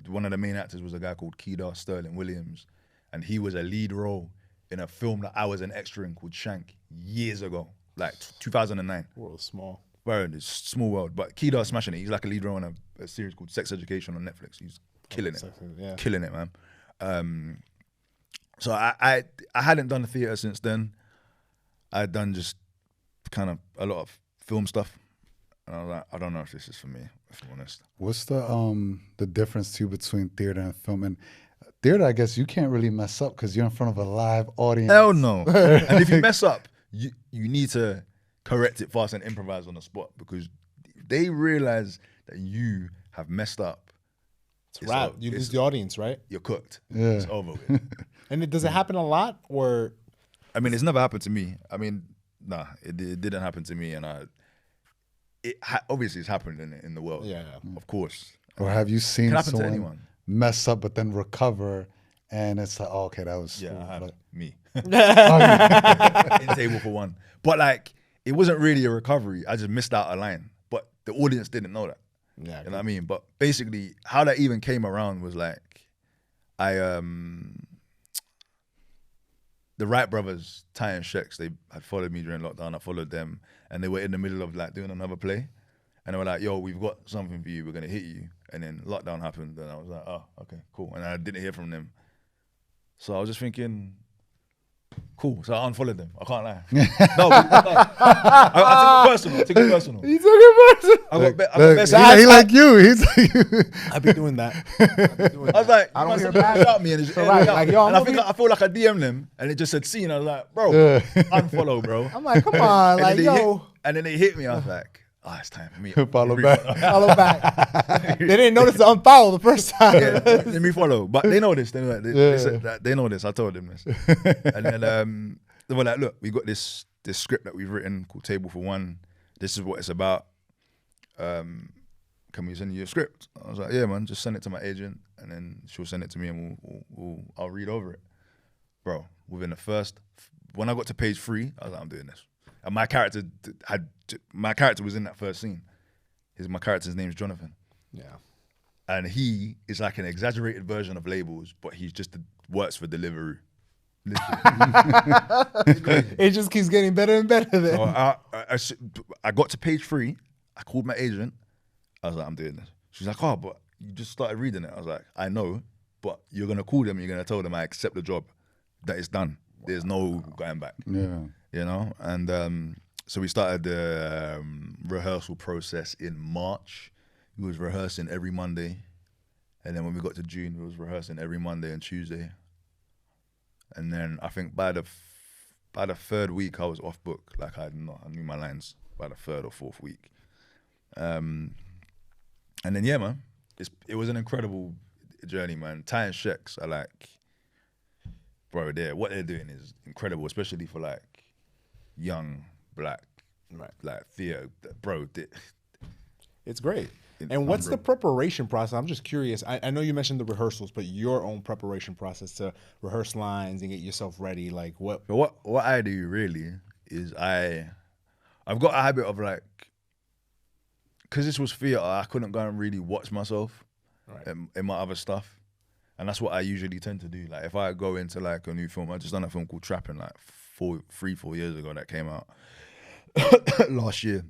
Speaker 1: one of the main actors was a guy called Kedar Sterling Williams. And he was a lead role in a film that I was an extra in called Shank years ago, like 2009.
Speaker 2: World small.
Speaker 1: Bro, it's small world. But Kedar's smashing it. He's like a lead role in a series called Sex Education on Netflix. He's killing it. Killing it, man. So I hadn't done the theater since then. I'd done just kind of a lot of film stuff. And I was like, I don't know if this is for me, if I'm honest.
Speaker 3: What's the difference too between theater and film? And theater, I guess you can't really mess up because you're in front of a live audience.
Speaker 1: Hell no. And if you mess up, you need to correct it fast and improvise on the spot, because they realize that you have messed up.
Speaker 2: It's wrap. You lose the audience, right?
Speaker 1: You're cooked.
Speaker 3: Yeah.
Speaker 1: It's over with.
Speaker 2: And does it happen a lot, or?
Speaker 1: I mean, it's never happened to me. I mean, nah, it didn't happen to me, and obviously it's happened in the world.
Speaker 2: Yeah.
Speaker 1: Of course.
Speaker 3: Or have you seen
Speaker 1: Can happen to
Speaker 3: someone
Speaker 1: anyone.
Speaker 3: mess up but then recover, and it's like, oh, okay, that was
Speaker 1: Yeah,
Speaker 3: cool,
Speaker 1: I had
Speaker 3: but-
Speaker 1: me.
Speaker 3: Oh,
Speaker 1: In table for one. But like, it wasn't really a recovery. I just missed out a line. But the audience didn't know that.
Speaker 2: Yeah.
Speaker 1: You know what I mean? But basically, how that even came around was like, the Wright brothers, Ty and Shex, they had followed me during lockdown. I followed them, and they were in the middle of like doing another play, and they were like, "Yo, we've got something for you. We're gonna hit you." And then lockdown happened, and I was like, "Oh, okay, cool." And I didn't hear from them, so I was just thinking, cool. So I unfollowed them. I can't lie. No, I took it personal.
Speaker 2: You took it personal.
Speaker 1: I got
Speaker 3: Look,
Speaker 1: best.
Speaker 3: he like you. He's like you.
Speaker 2: I be doing that.
Speaker 1: I was like,
Speaker 2: I don't hear
Speaker 1: back.
Speaker 2: back.
Speaker 1: Shot me and just
Speaker 2: So right, like, yo,
Speaker 1: and
Speaker 2: I'm
Speaker 1: I feel like I DM'd them and it just said "seen." I was like, bro,
Speaker 3: Yeah.
Speaker 1: unfollow, bro.
Speaker 2: I'm like, come on,
Speaker 1: And
Speaker 2: like,
Speaker 1: then they
Speaker 2: yo,
Speaker 1: hit, and then they hit me. I was like, oh, it's time for me.
Speaker 3: Follow back.
Speaker 2: follow back. They didn't notice the unfollow the first time.
Speaker 1: Yeah, let me follow. But they know this. They know, they said that they know this. I told them this. And then they were like, look, we got this script that we've written called Table for One. This is what it's about. Can we send you a script? I was like, yeah, man, just send it to my agent, and then she'll send it to me, and I'll read over it. Bro, within the first, when I got to page 3, I was like, I'm doing this. And my character was in that first scene. My character's name's Jonathan.
Speaker 2: Yeah.
Speaker 1: And he is like an exaggerated version of Labels, but he's just works for Deliveroo.
Speaker 2: It just keeps getting better and better then.
Speaker 1: So I got to page 3. I called my agent. I was like, I'm doing this. She's like, oh, but you just started reading it. I was like, I know, but you're going to call them. You're going to tell them I accept the job, that it's done. There's no going back.
Speaker 3: Yeah.
Speaker 1: You know? And so we started the rehearsal process in March. We was rehearsing every Monday. And then when we got to June, we was rehearsing every Monday and Tuesday. And then I think by the 3rd week, I was off book. Like I knew my lines by the 3rd or 4th week. And then, yeah, man, it was an incredible journey, man. Ty and Shex are like, bro, what they're doing is incredible, especially for like young black, like theater, bro.
Speaker 2: It's great. And what's the preparation process? I'm just curious. I know you mentioned the rehearsals, but your own preparation process to rehearse lines and get yourself ready. Like what?
Speaker 1: But what I do really is I've got a habit of like, because this was theater, I couldn't go and really watch myself in my other stuff. And that's what I usually tend to do. Like if I go into like a new film, I just done a film called Trapping like 4 years ago that came out last year.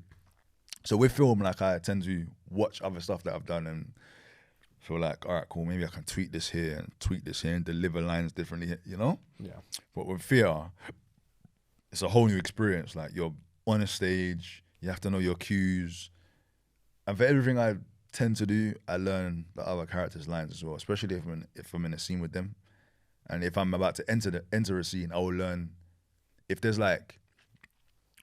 Speaker 1: So with film, like I tend to watch other stuff that I've done and feel like, all right, cool, maybe I can tweak this here and deliver lines differently, you know?
Speaker 2: Yeah.
Speaker 1: But with theater, it's a whole new experience. Like you're on a stage, you have to know your cues. And for everything I tend to do, I learn the other characters' lines as well, especially if I'm in a scene with them. And if I'm about to enter a scene, I will learn, if there's like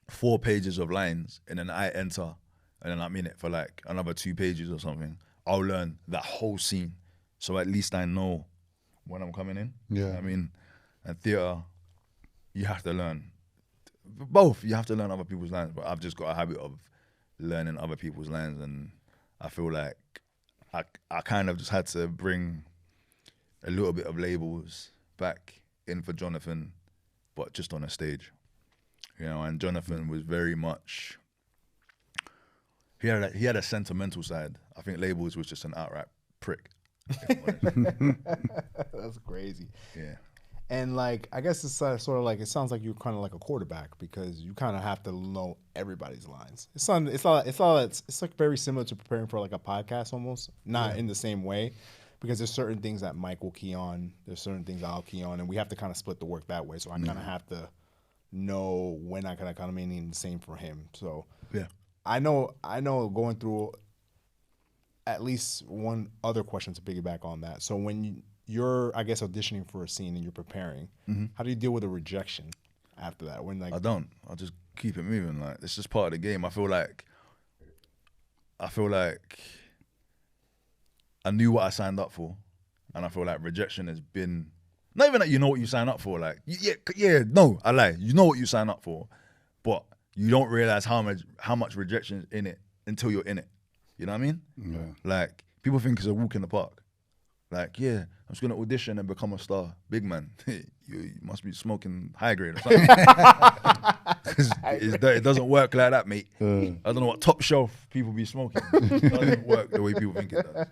Speaker 1: 4 pages of lines and then I enter and then I'm in it for like another 2 pages or something, I'll learn that whole scene. So at least I know when I'm coming in.
Speaker 3: Yeah.
Speaker 1: You know what I mean? And theater, you have to learn both. You have to learn other people's lines, but I've just got a habit of learning other people's lines, and I feel like I kind of just had to bring a little bit of Labels back in for Jonathan, but just on a stage. You know, and Jonathan was very much, he had a sentimental side. I think Labels was just an outright prick.
Speaker 2: That's crazy.
Speaker 1: Yeah.
Speaker 2: And like, I guess it's sort of like, it sounds like you're kind of like a quarterback because you kind of have to know everybody's lines. It's like very similar to preparing for like a podcast almost, not in the same way, because there's certain things that Mike will key on, there's certain things I'll key on, and we have to kind of split the work that way. So I kind of have to know when I kind of come in, and the same for him. So
Speaker 1: Yeah.
Speaker 2: I know going through at least one other question to piggyback on that. So when you're, I guess, auditioning for a scene and you're preparing, how do you deal with a rejection after that? When like
Speaker 1: I don't. I just keep it moving. Like, it's just part of the game. I feel like I knew what I signed up for, and I feel like rejection has been not even that you know what you sign up for. Like, no, I lie. You know what you sign up for, but you don't realize how much rejection is in it until you're in it. You know what I mean?
Speaker 3: Yeah.
Speaker 1: Like, people think it's a walk in the park. Like, yeah, I'm just gonna audition and become a star. Big man, you must be smoking high grade or something. 'Cause it doesn't work like that, mate. I don't know what top shelf people be smoking. It doesn't work the way people think it does.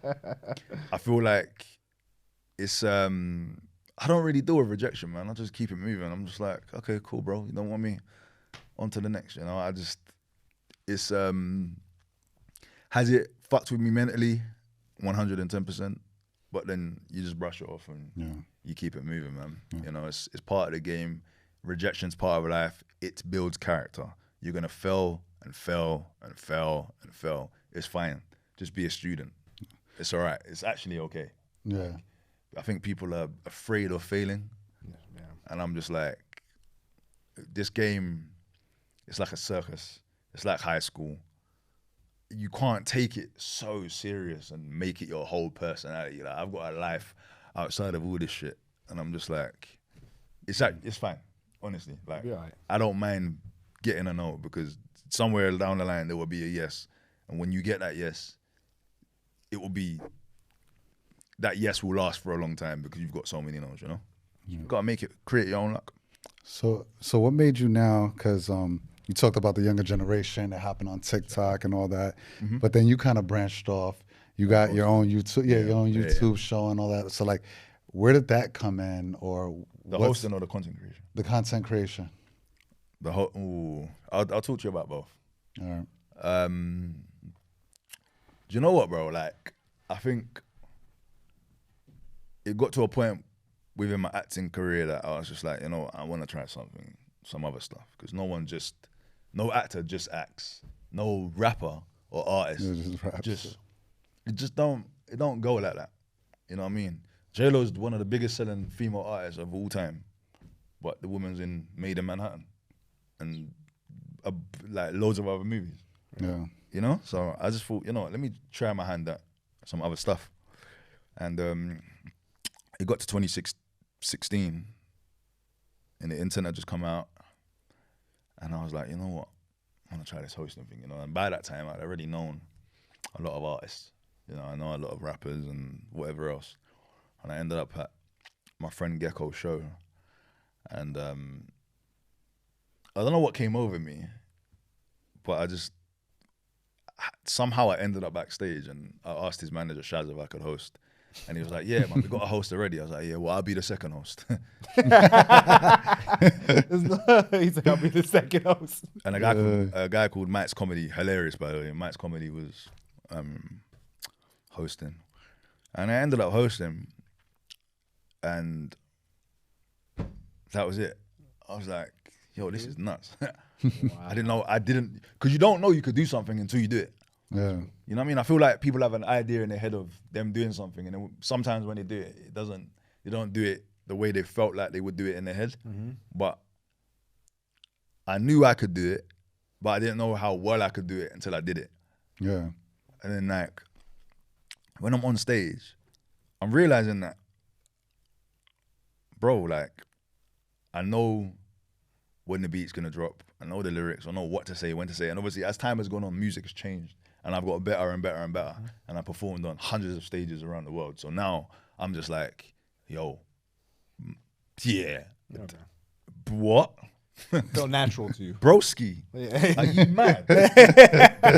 Speaker 1: I feel like it's I don't really deal with rejection, man. I just keep it moving. I'm just like, okay, cool, bro. You don't want me, on to the next. You know, it's has it fucked with me mentally? 110%. But then you just brush it off and you keep it moving, man. You know, it's part of the game. Rejection's part of life. It builds character. You're gonna fail and fail and fail and fail. It's fine. Just be a student. It's all right. It's actually okay.
Speaker 3: Yeah.
Speaker 1: I think people are afraid of failing.
Speaker 2: Yeah.
Speaker 1: And I'm just like, this game, it's like a circus. It's like high school. You can't take it so serious and make it your whole personality. Like, I've got a life outside of all this shit, and I'm just like, it's fine, honestly. Like, I don't mind getting a no, because somewhere down the line there will be a yes, and when you get that yes, that yes will last for a long time because you've got so many no's. You know, you gotta make it, create your own luck.
Speaker 3: So what made you now? Because you talked about the younger generation that happened on TikTok and all that, but then you kind of branched off. You got your own YouTube, your own YouTube show and all that. So like, where did that come in, or
Speaker 1: the hosting or the content creation?
Speaker 3: The content creation.
Speaker 1: I'll talk to you about both.
Speaker 3: All right.
Speaker 1: Do you know what, bro? Like, I think it got to a point within my acting career that I was just like, you know, I want to try some other stuff, because no actor just acts. No rapper or artist it don't go like that. You know what I mean? J-Lo's one of the biggest selling female artists of all time, but the woman's in Made in Manhattan and like loads of other movies.
Speaker 3: Yeah.
Speaker 1: You know? So I just thought, you know, let me try my hand at some other stuff. And it got to 2016 and the internet just come out. And I was like, you know what? I want to try this hosting thing, you know. And by that time, I'd already known a lot of artists. You know, I know a lot of rappers and whatever else. And I ended up at my friend Gecko's show. And I don't know what came over me, but somehow I ended up backstage, and I asked his manager, Shaz, if I could host. And he was like, yeah, man, we got a host already. I was like, yeah, well, I'll be the second host.
Speaker 2: He's like, I'll be the second host.
Speaker 1: And a guy called Mike's Comedy, hilarious by the way, Mike's Comedy was hosting. And I ended up hosting, and that was it. I was like, yo, this is nuts. Wow. Because you don't know you could do something until you do it.
Speaker 3: Yeah.
Speaker 1: You know what I mean? I feel like people have an idea in their head of them doing something, and then sometimes when they do it, they don't do it the way they felt like they would do it in their head. But I knew I could do it, but I didn't know how well I could do it until I did it.
Speaker 3: Yeah.
Speaker 1: And then like, when I'm on stage, I'm realizing that, bro, like, I know when the beat's gonna drop, I know the lyrics, I know what to say, when to say, and obviously as time has gone on, music has changed, and I've got better and better and better, and I performed on hundreds of stages around the world. So now I'm just like, yo, yeah,
Speaker 2: Okay.
Speaker 1: what?
Speaker 2: Felt natural to you.
Speaker 1: Broski, are you mad?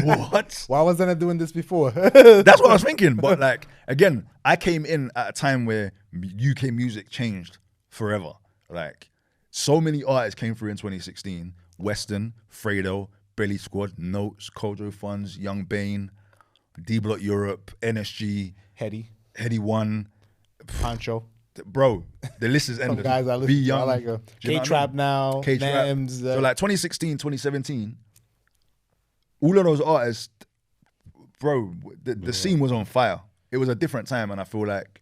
Speaker 1: What?
Speaker 2: Why wasn't I doing this before?
Speaker 1: That's what I was thinking. But like, again, I came in at a time where UK music changed forever. Like, so many artists came through in 2016. Western, Fredo, Belly Squad, Notes, Kojo Funds, Young Bane, D-Block Europe, NSG,
Speaker 2: Hetty.
Speaker 1: Heady One,
Speaker 2: Pancho.
Speaker 1: bro. The list is endless.
Speaker 2: Some guys I listen
Speaker 1: Be
Speaker 2: to.
Speaker 1: Young,
Speaker 2: I like
Speaker 1: do you know what I
Speaker 2: K-Trap
Speaker 1: mean?
Speaker 2: now.
Speaker 1: K-Trap.
Speaker 2: Nams.
Speaker 1: So like 2016, 2017, all of those artists, bro, the scene was on fire. It was a different time, and I feel like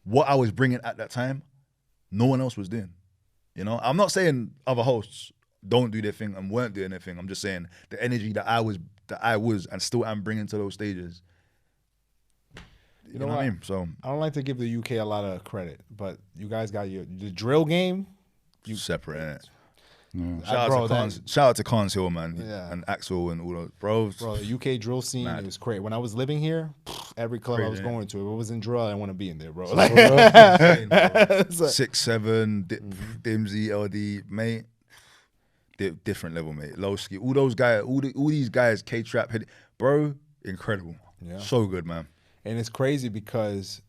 Speaker 1: what I was bringing at that time, no one else was doing. You know, I'm not saying other hosts don't do their thing and weren't doing their thing. I'm just saying the energy that I was and still am bringing to those stages. You know what I mean? So
Speaker 2: I don't like to give the UK a lot of credit, but you guys got the drill game.
Speaker 1: you separate, innit?
Speaker 2: Bro,
Speaker 1: Shout out to Cons Hill, man,
Speaker 2: Yeah.
Speaker 1: and Axel and all those bros.
Speaker 2: Bro, the UK drill scene
Speaker 1: Mad.
Speaker 2: is great. When I was living here, every club I was
Speaker 1: Crazy,
Speaker 2: going to, if it was in drill, I didn't want to be in there, bro.
Speaker 1: Insane,
Speaker 2: Like,
Speaker 1: bro. 6'7", Dimsy, LD, mate. Different level, mate. Lowski, all those guys, all these guys, K-Trap, bro, incredible.
Speaker 2: Yeah.
Speaker 1: So good, man.
Speaker 2: and it's crazy because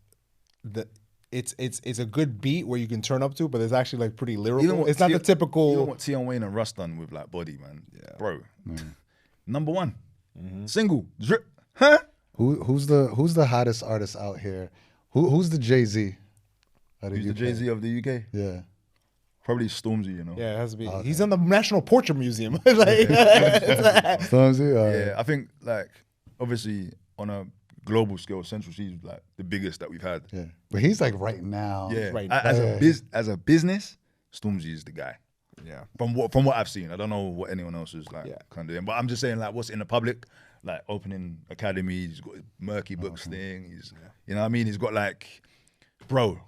Speaker 2: it's a good beat where you can turn up to, but it's actually like pretty lyrical. It's not the typical.
Speaker 1: Even what Tion Wayne and Russ done with like Body, man. Yeah, bro. Number one, single, drip, huh?
Speaker 3: Who's the hottest artist out here? Who's the Jay-Z?
Speaker 1: Who's the Jay-Z of the UK?
Speaker 3: Yeah.
Speaker 1: Probably Stormzy, you know.
Speaker 2: Yeah, it has to be.
Speaker 3: Okay.
Speaker 2: He's in the National Portrait Museum. Like,
Speaker 3: Stormzy?
Speaker 1: Yeah, I think like obviously on a global scale, Central C is like the biggest that we've had.
Speaker 3: Yeah. But he's like right now.
Speaker 1: Yeah,
Speaker 2: right.
Speaker 1: as a business, Stormzy is the guy.
Speaker 2: yeah.
Speaker 1: From what I've seen, I don't know what anyone else is like
Speaker 2: Yeah.
Speaker 1: kind of doing, but I'm just saying like what's in the public, like opening academy. He's got his Murky Books thing. He's you know what I mean. He's got like, bro.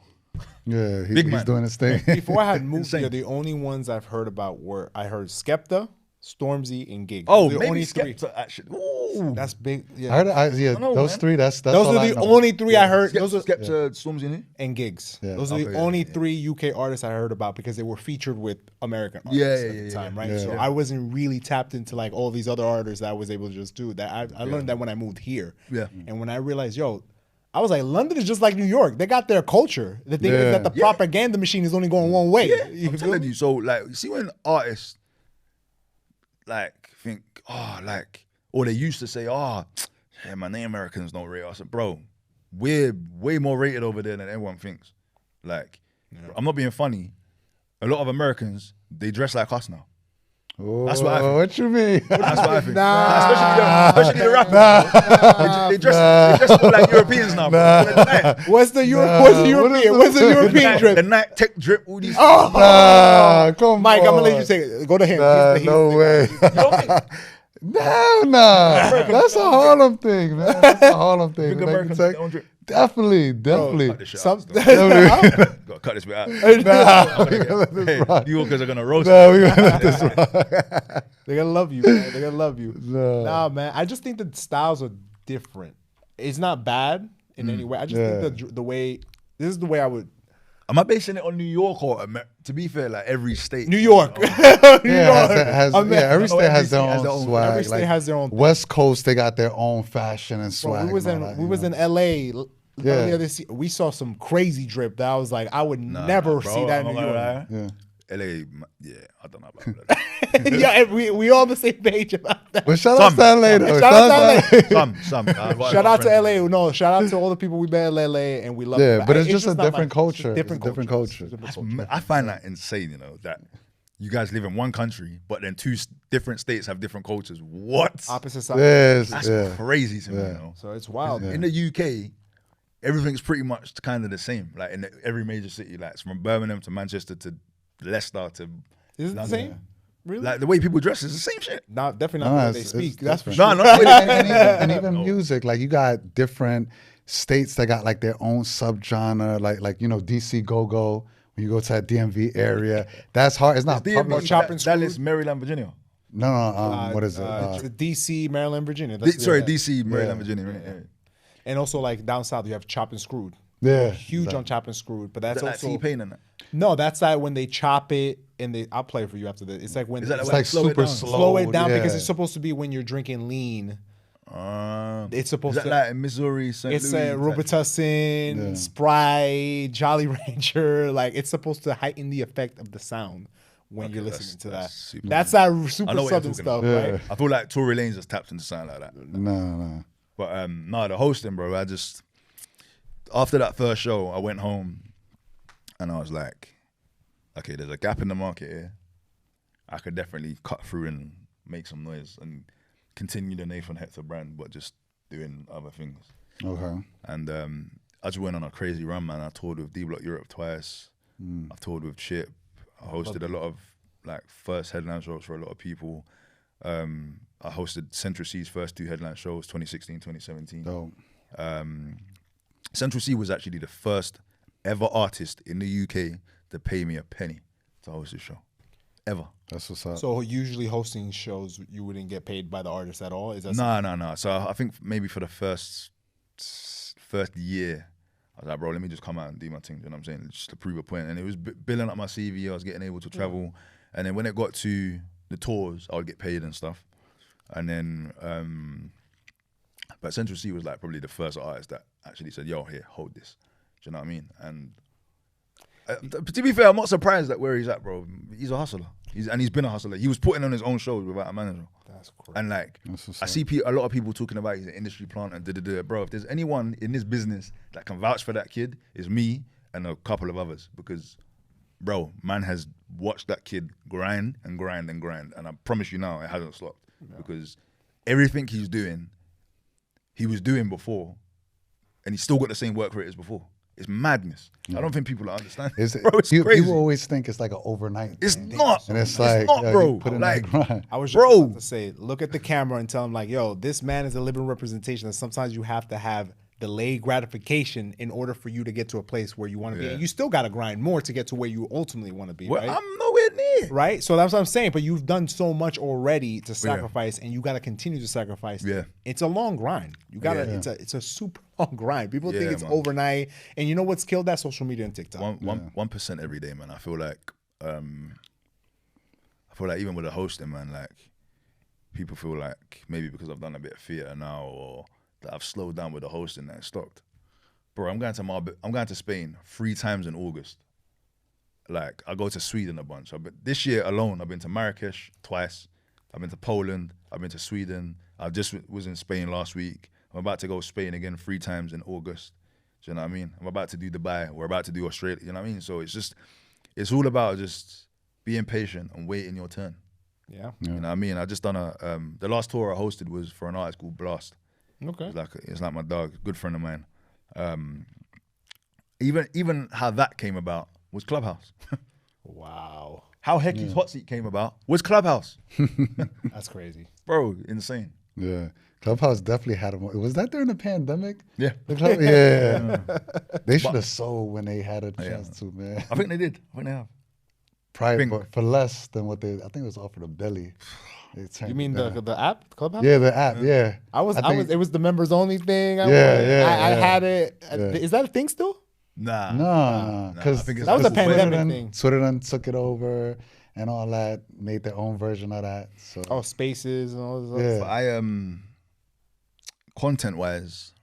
Speaker 3: Yeah,
Speaker 1: Big
Speaker 3: he's
Speaker 1: man.
Speaker 3: doing his thing.
Speaker 2: Before I had moved
Speaker 1: Insane.
Speaker 2: here, the only ones I've heard about were I heard Skepta, Stormzy, and Gig.
Speaker 1: Oh,
Speaker 2: the
Speaker 1: maybe
Speaker 2: only three.
Speaker 1: Skepta actually. Ooh.
Speaker 2: That's big. Yeah.
Speaker 3: I heard,
Speaker 1: know,
Speaker 3: those
Speaker 1: man.
Speaker 3: three. That's
Speaker 2: Those
Speaker 3: all
Speaker 2: are
Speaker 3: I
Speaker 2: the
Speaker 3: know.
Speaker 2: only three I heard. Those are
Speaker 1: Skepta, Stormzy, innit?
Speaker 2: and Gigs.
Speaker 3: Yeah.
Speaker 2: Those are the
Speaker 1: Okay,
Speaker 2: only
Speaker 1: yeah.
Speaker 2: 3 UK artists I heard about because they were featured with American artists
Speaker 1: Yeah,
Speaker 2: at the
Speaker 1: yeah,
Speaker 2: time,
Speaker 1: yeah.
Speaker 2: right?
Speaker 3: Yeah.
Speaker 2: So I wasn't really tapped into like all these other artists that I was able to just do. That I learned that when I moved here.
Speaker 1: Yeah.
Speaker 2: And when I realized, I was like, London is just like New York. They got their culture. The thing is
Speaker 3: Yeah.
Speaker 2: that the propaganda machine is only going one way.
Speaker 1: Yeah,
Speaker 2: You
Speaker 1: I'm
Speaker 2: feel
Speaker 1: telling
Speaker 2: me?
Speaker 1: you. So like, you see when artists like think, or they used to say, yeah, man, the Americans don't rate us. Bro, we're way more rated over there than everyone thinks. Like, I'm not being funny. A lot of Americans, they dress like us now.
Speaker 3: Oh,
Speaker 1: That's what I think.
Speaker 3: what you mean?
Speaker 1: That's what I think.
Speaker 2: Nah.
Speaker 1: Especially the rappers. They dress more like Europeans now. Bro.
Speaker 2: What's the European? What's the European
Speaker 1: The
Speaker 2: drip?
Speaker 1: night tech drip, all these.
Speaker 3: Nah, come
Speaker 2: Mike,
Speaker 3: on.
Speaker 2: I'm gonna let you say it. Go to him.
Speaker 3: Nah,
Speaker 2: He's the-
Speaker 3: no way.
Speaker 1: You don't think?
Speaker 3: Nah. That's a Harlem thing, man. That's a Harlem thing.
Speaker 1: Think
Speaker 3: Like,
Speaker 1: Americans
Speaker 3: it's like-
Speaker 1: don't drip?
Speaker 3: Definitely.
Speaker 1: Cut this shit
Speaker 2: Some,
Speaker 1: out. Gotta cut this bit out.
Speaker 3: Nah, we gonna let this
Speaker 1: Hey,
Speaker 3: rock.
Speaker 1: New Yorkers are gonna roast
Speaker 3: Nah, we gonna let this rock.
Speaker 2: They're gonna love you, man. They're gonna love you.
Speaker 3: No.
Speaker 2: Nah, man. I just think the styles are different. It's not bad in any way. I just think the way this is the way I would.
Speaker 1: Am I basing it on New York or to be fair, like every state?
Speaker 2: New York. New
Speaker 3: Yeah,
Speaker 2: York.
Speaker 3: every state has their
Speaker 1: has their
Speaker 3: own
Speaker 1: own-
Speaker 3: swag.
Speaker 2: every state has their own thing.
Speaker 3: West Coast, they got their own fashion and
Speaker 2: Bro,
Speaker 3: swag.
Speaker 2: we was
Speaker 3: and all
Speaker 2: in
Speaker 3: that,
Speaker 2: we was
Speaker 3: you
Speaker 2: in
Speaker 3: know?
Speaker 2: LA.
Speaker 3: Yeah.
Speaker 2: Earlier this year, we saw some crazy drip that I was like, I would never
Speaker 1: bro,
Speaker 2: see that in
Speaker 1: I'm
Speaker 2: New
Speaker 1: not
Speaker 2: York.
Speaker 1: gonna lie.
Speaker 3: Yeah.
Speaker 1: LA, yeah, I don't know about that.
Speaker 2: Yeah, we all on the same page about that.
Speaker 3: But shout out
Speaker 1: Some.
Speaker 3: to LA though.
Speaker 2: Shout out to LA.
Speaker 1: Some.
Speaker 2: Shout out to LA. No, shout out to all the people we met in LA and we love
Speaker 3: Yeah,
Speaker 2: it.
Speaker 3: but it's just a
Speaker 2: not
Speaker 3: different
Speaker 2: my- it's just
Speaker 3: culture.
Speaker 2: Different
Speaker 3: It's a different
Speaker 2: culture.
Speaker 3: culture.
Speaker 2: It's a different culture.
Speaker 1: I find that insane, you know, that you guys live in one country, but then two different states have different cultures. What?
Speaker 2: Opposite sides.
Speaker 3: Yes,
Speaker 1: That's
Speaker 3: yeah.
Speaker 1: crazy to me,
Speaker 3: Yeah.
Speaker 1: you know.
Speaker 2: So it's wild.
Speaker 1: In the UK, everything's pretty much kind of the same. Like in every major city, like from Birmingham to Manchester to Leicester to
Speaker 2: Is it the
Speaker 1: London.
Speaker 2: same? Really?
Speaker 1: Like the way people dress is the same shit.
Speaker 2: Not definitely
Speaker 3: No,
Speaker 2: not the way they
Speaker 3: it's
Speaker 2: speak. That's for
Speaker 3: different.
Speaker 2: sure.
Speaker 1: No, no,
Speaker 3: And even music, like you got different states that got like their own subgenre, like you know DC Go-Go. When you go to that DMV area, that's hard. It's not public.
Speaker 2: chopping
Speaker 1: Dallas, Maryland, Virginia.
Speaker 3: No, what is it?
Speaker 2: DC, Maryland, Virginia.
Speaker 1: DC, Maryland, Virginia. Right? Yeah.
Speaker 2: And also like down south, you have Chop and Screwed.
Speaker 3: Yeah,
Speaker 2: Huge on Chop and Screwed, but that's
Speaker 1: Is that like
Speaker 2: also
Speaker 1: T-Pain and that?
Speaker 2: no. That's like when they chop it and they. I'll play it for you after this. It's like when
Speaker 1: Is that
Speaker 3: it's
Speaker 1: like
Speaker 3: like
Speaker 1: slow it
Speaker 3: super
Speaker 1: down?
Speaker 3: slow.
Speaker 2: slow it down
Speaker 3: yeah.
Speaker 2: because it's supposed to be when you're drinking lean. It's supposed
Speaker 1: Is that
Speaker 2: to.
Speaker 1: like Missouri, St.
Speaker 2: It's
Speaker 1: Louis?
Speaker 2: a Robitussin, Sprite, Jolly Rancher. Like it's supposed to heighten the effect of the sound when you're listening to that.
Speaker 1: that's super-
Speaker 2: That's that
Speaker 1: I
Speaker 2: super
Speaker 1: know what you're
Speaker 2: southern
Speaker 1: talking
Speaker 2: stuff,
Speaker 1: about.
Speaker 2: right?
Speaker 1: I feel like Tory Lanez just tapped into something like that.
Speaker 3: No.
Speaker 1: But no, the hosting, bro. after that first show, I went home and I was like, okay, there's a gap in the market here. I could definitely cut through and make some noise and continue the Nathan Hector brand, but just doing other things.
Speaker 3: Okay.
Speaker 1: And I just went on a crazy run, man. I toured with D-Block Europe twice. I toured with Chip. I hosted a lot of like first headline shows for a lot of people. I hosted Central C's first 2 headline shows, 2016, 2017.
Speaker 3: Dope.
Speaker 1: Central C was actually the first ever artist in the UK to pay me a penny to host a show. Ever.
Speaker 3: That's what's up.
Speaker 2: So usually hosting shows, you wouldn't get paid by the artist at all? Is that
Speaker 1: No. So I think maybe for the first year, I was like, bro, let me just come out and do my thing. You know what I'm saying? Just to prove a point. And it was building up my CV. I was getting able to travel. And then when it got to the tours, I would get paid and stuff. And then, but Central C was like probably the first artist that actually said, yo, here, hold this. Do you know what I mean? And to be fair, I'm not surprised at where he's at, bro. He's a hustler. He's been a hustler. He was putting on his own shows without a manager.
Speaker 2: That's cool.
Speaker 1: And like, I see a lot of people talking about he's an industry plant and da-da-da. Bro, if there's anyone in this business that can vouch for that kid, it's me and a couple of others. Because, bro, man has watched that kid grind and grind and grind. And I promise you now, it hasn't stopped. Yeah. Because everything he's doing, he was doing before. And he's still got the same work rate as before. It's madness. I don't think people understand. It's crazy.
Speaker 3: People always think it's like an overnight
Speaker 1: It's
Speaker 3: thing.
Speaker 1: not.
Speaker 3: And it's like,
Speaker 1: not, bro.
Speaker 3: Put in
Speaker 1: Like,
Speaker 3: that grind.
Speaker 2: I was just about to say, look at the camera and tell him like, yo, this man is a living representation. And sometimes you have to have delayed gratification in order for you to get to a place where you want to be. And you still got to grind more to get to where you ultimately want to be,
Speaker 1: well,
Speaker 2: right?
Speaker 1: I'm nowhere near.
Speaker 2: Right? So that's what I'm saying. But you've done so much already to sacrifice, and you got to continue to sacrifice.
Speaker 1: Yeah.
Speaker 2: It's a long grind. You got to, it's a super long grind. People think it's overnight. And you know what's killed that? Social media and TikTok.
Speaker 1: 1% every day, man. I feel like even with the hosting, man, like people feel like maybe because I've done a bit of theater now or that I've slowed down with the hosting that stopped. Bro, I'm going to Spain 3 times in August. Like, I go to Sweden a bunch. This year alone, I've been to Marrakesh twice. I've been to Poland. I've been to Sweden. I just was in Spain last week. I'm about to go Spain again 3 times in August. Do you know what I mean? I'm about to do Dubai. We're about to do Australia. You know what I mean? So it's all about just being patient and waiting your turn.
Speaker 2: Yeah.
Speaker 1: You know what I mean? I just done the last tour I hosted was for an artist called Blast.
Speaker 2: Okay.
Speaker 1: It's like my dog, good friend of mine. Even how that came about was Clubhouse.
Speaker 2: Wow.
Speaker 1: How Hecky's Hot Seat came about was Clubhouse.
Speaker 2: That's crazy.
Speaker 1: Bro, insane.
Speaker 3: Yeah. Clubhouse definitely had them. Was that during the pandemic?
Speaker 1: Yeah.
Speaker 3: Yeah. They should have sold when they had a chance to, man.
Speaker 1: I think they did. I think they have.
Speaker 3: Probably for less than what I think it was offered a belly.
Speaker 2: You mean the app, Clubhouse?
Speaker 3: Yeah, the app, yeah.
Speaker 2: It was the members only thing. I had it.
Speaker 3: Yeah.
Speaker 2: Is that a thing still?
Speaker 3: Nah. Because
Speaker 2: that was a pandemic thing.
Speaker 3: Twitter then took it over and all that, made their own version of that. So
Speaker 2: Spaces and all this stuff.
Speaker 1: But content-wise,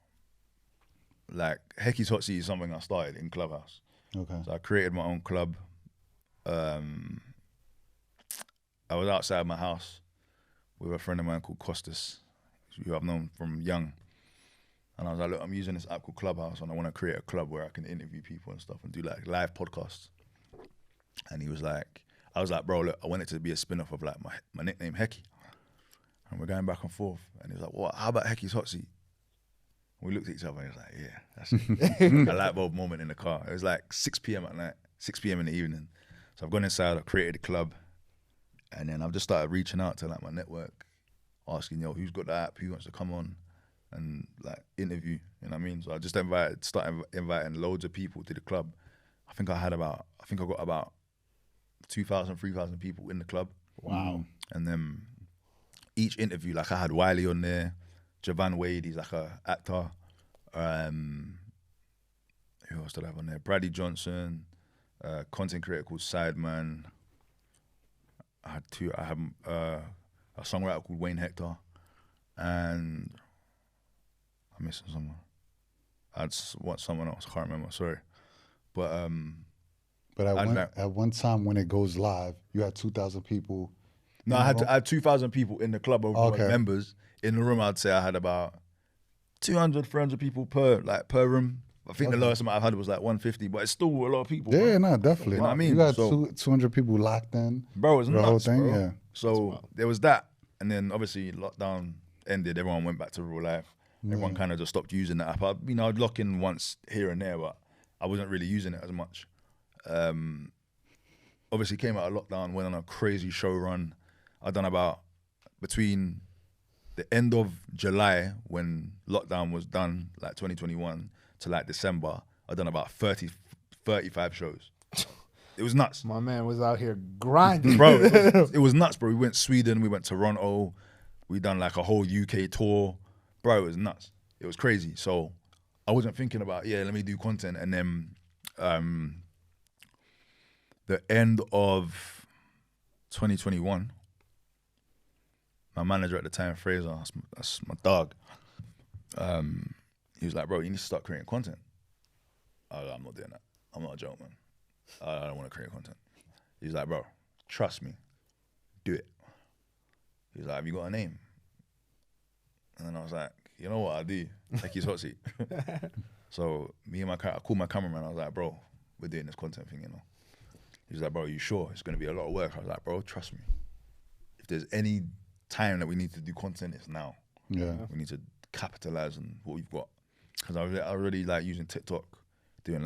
Speaker 1: like Hecky's Hot Seat is something I started in Clubhouse.
Speaker 3: Okay.
Speaker 1: So I created my own club. I was outside my house with a friend of mine called Costas, who I've known from young. And I was like, look, I'm using this app called Clubhouse and I want to create a club where I can interview people and stuff and do like live podcasts. And he was like, I was like, bro, look, I want it to be a spin-off of like my nickname, Hecky. And we're going back and forth. And he was like, what, how about Hecky's Hot Seat? We looked at each other and he was like, yeah, that's a light bulb moment in the car. It was like 6 p.m. at night, 6 p.m. in the evening. So I've gone inside, I've created a club. And then I've just started reaching out to like my network, asking, yo, who's got the app, who wants to come on and like interview, you know what I mean? So I just started inviting loads of people to the club. I think I got about 2,000, 3,000 people in the club.
Speaker 2: Wow.
Speaker 1: And then each interview, like I had Wiley on there, Javan Wade, he's like a actor. Who else did I have on there? Bradley Johnson, content creator called Sideman. I have a songwriter called Wayne Hector, and I'm missing someone. I had someone else, I can't remember, sorry. But at
Speaker 3: one time when it goes live, you had 2,000 people.
Speaker 1: No, I had 2,000 people in the club of members. In the room, I'd say I had about 200, 300 people per room. I think the lowest amount I've had was like 150, but it's still a lot of people.
Speaker 3: Yeah,
Speaker 1: bro.
Speaker 3: no, definitely.
Speaker 1: You know what I mean?
Speaker 3: You got
Speaker 1: So-
Speaker 3: 200 people locked in.
Speaker 1: Bro, it was
Speaker 3: The
Speaker 1: nuts,
Speaker 3: whole thing,
Speaker 1: bro.
Speaker 3: yeah.
Speaker 1: So there was that, and then obviously lockdown ended. Everyone went back to real life. Everyone kind of just stopped using the app. I'd lock in once here and there, but I wasn't really using it as much. Obviously came out of lockdown, went on a crazy show run. I'd done about between the end of July when lockdown was done, like 2021, to like December, I'd done about 35 shows. It was nuts.
Speaker 2: My man was out here grinding.
Speaker 1: Bro, it was nuts, bro. We went Sweden, we went Toronto, we done like a whole UK tour. Bro, it was nuts. It was crazy. So I wasn't thinking about, let me do content. And then the end of 2021, my manager at the time, Fraser, that's my dog, he was like, bro, you need to start creating content. I'm not doing that. I'm not a joke, man. I don't want to create content. He's like, bro, trust me, do it. He's like, have you got a name? And then I was like, you know what, I do. Like, he's hot seat. So I called my cameraman. I was like, bro, we're doing this content thing, you know. He was like, bro, are you sure? It's going to be a lot of work. I was like, bro, trust me. If there's any time that we need to do content, it's now.
Speaker 3: Yeah.
Speaker 1: We need to capitalize on what we've got. Because I was already like using TikTok, doing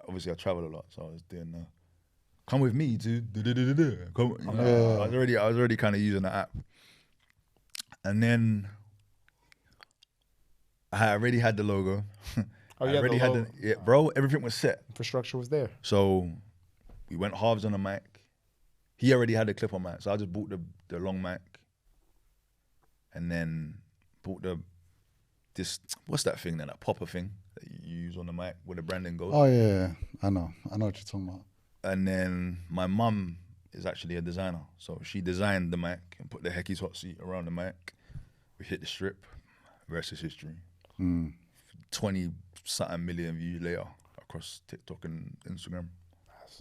Speaker 1: obviously I travel a lot, so I was doing come with me to come. You know, I was already kind of using the app, and then I already had the logo.
Speaker 2: Oh,
Speaker 1: I
Speaker 2: yeah,
Speaker 1: already had bro. Everything was set.
Speaker 2: Infrastructure was there.
Speaker 1: So we went halves on the mic. He already had the clip on mic, so I just bought the long mic, and then bought what's that thing then, that popper thing that you use on the mic where the branding goes.
Speaker 3: Oh, yeah. I know what you're talking about.
Speaker 1: And then my mum is actually a designer, so she designed the mic and put the Hecky's hot seat around the mic. We hit the strip, rest is history. 20-something million views later across TikTok and Instagram.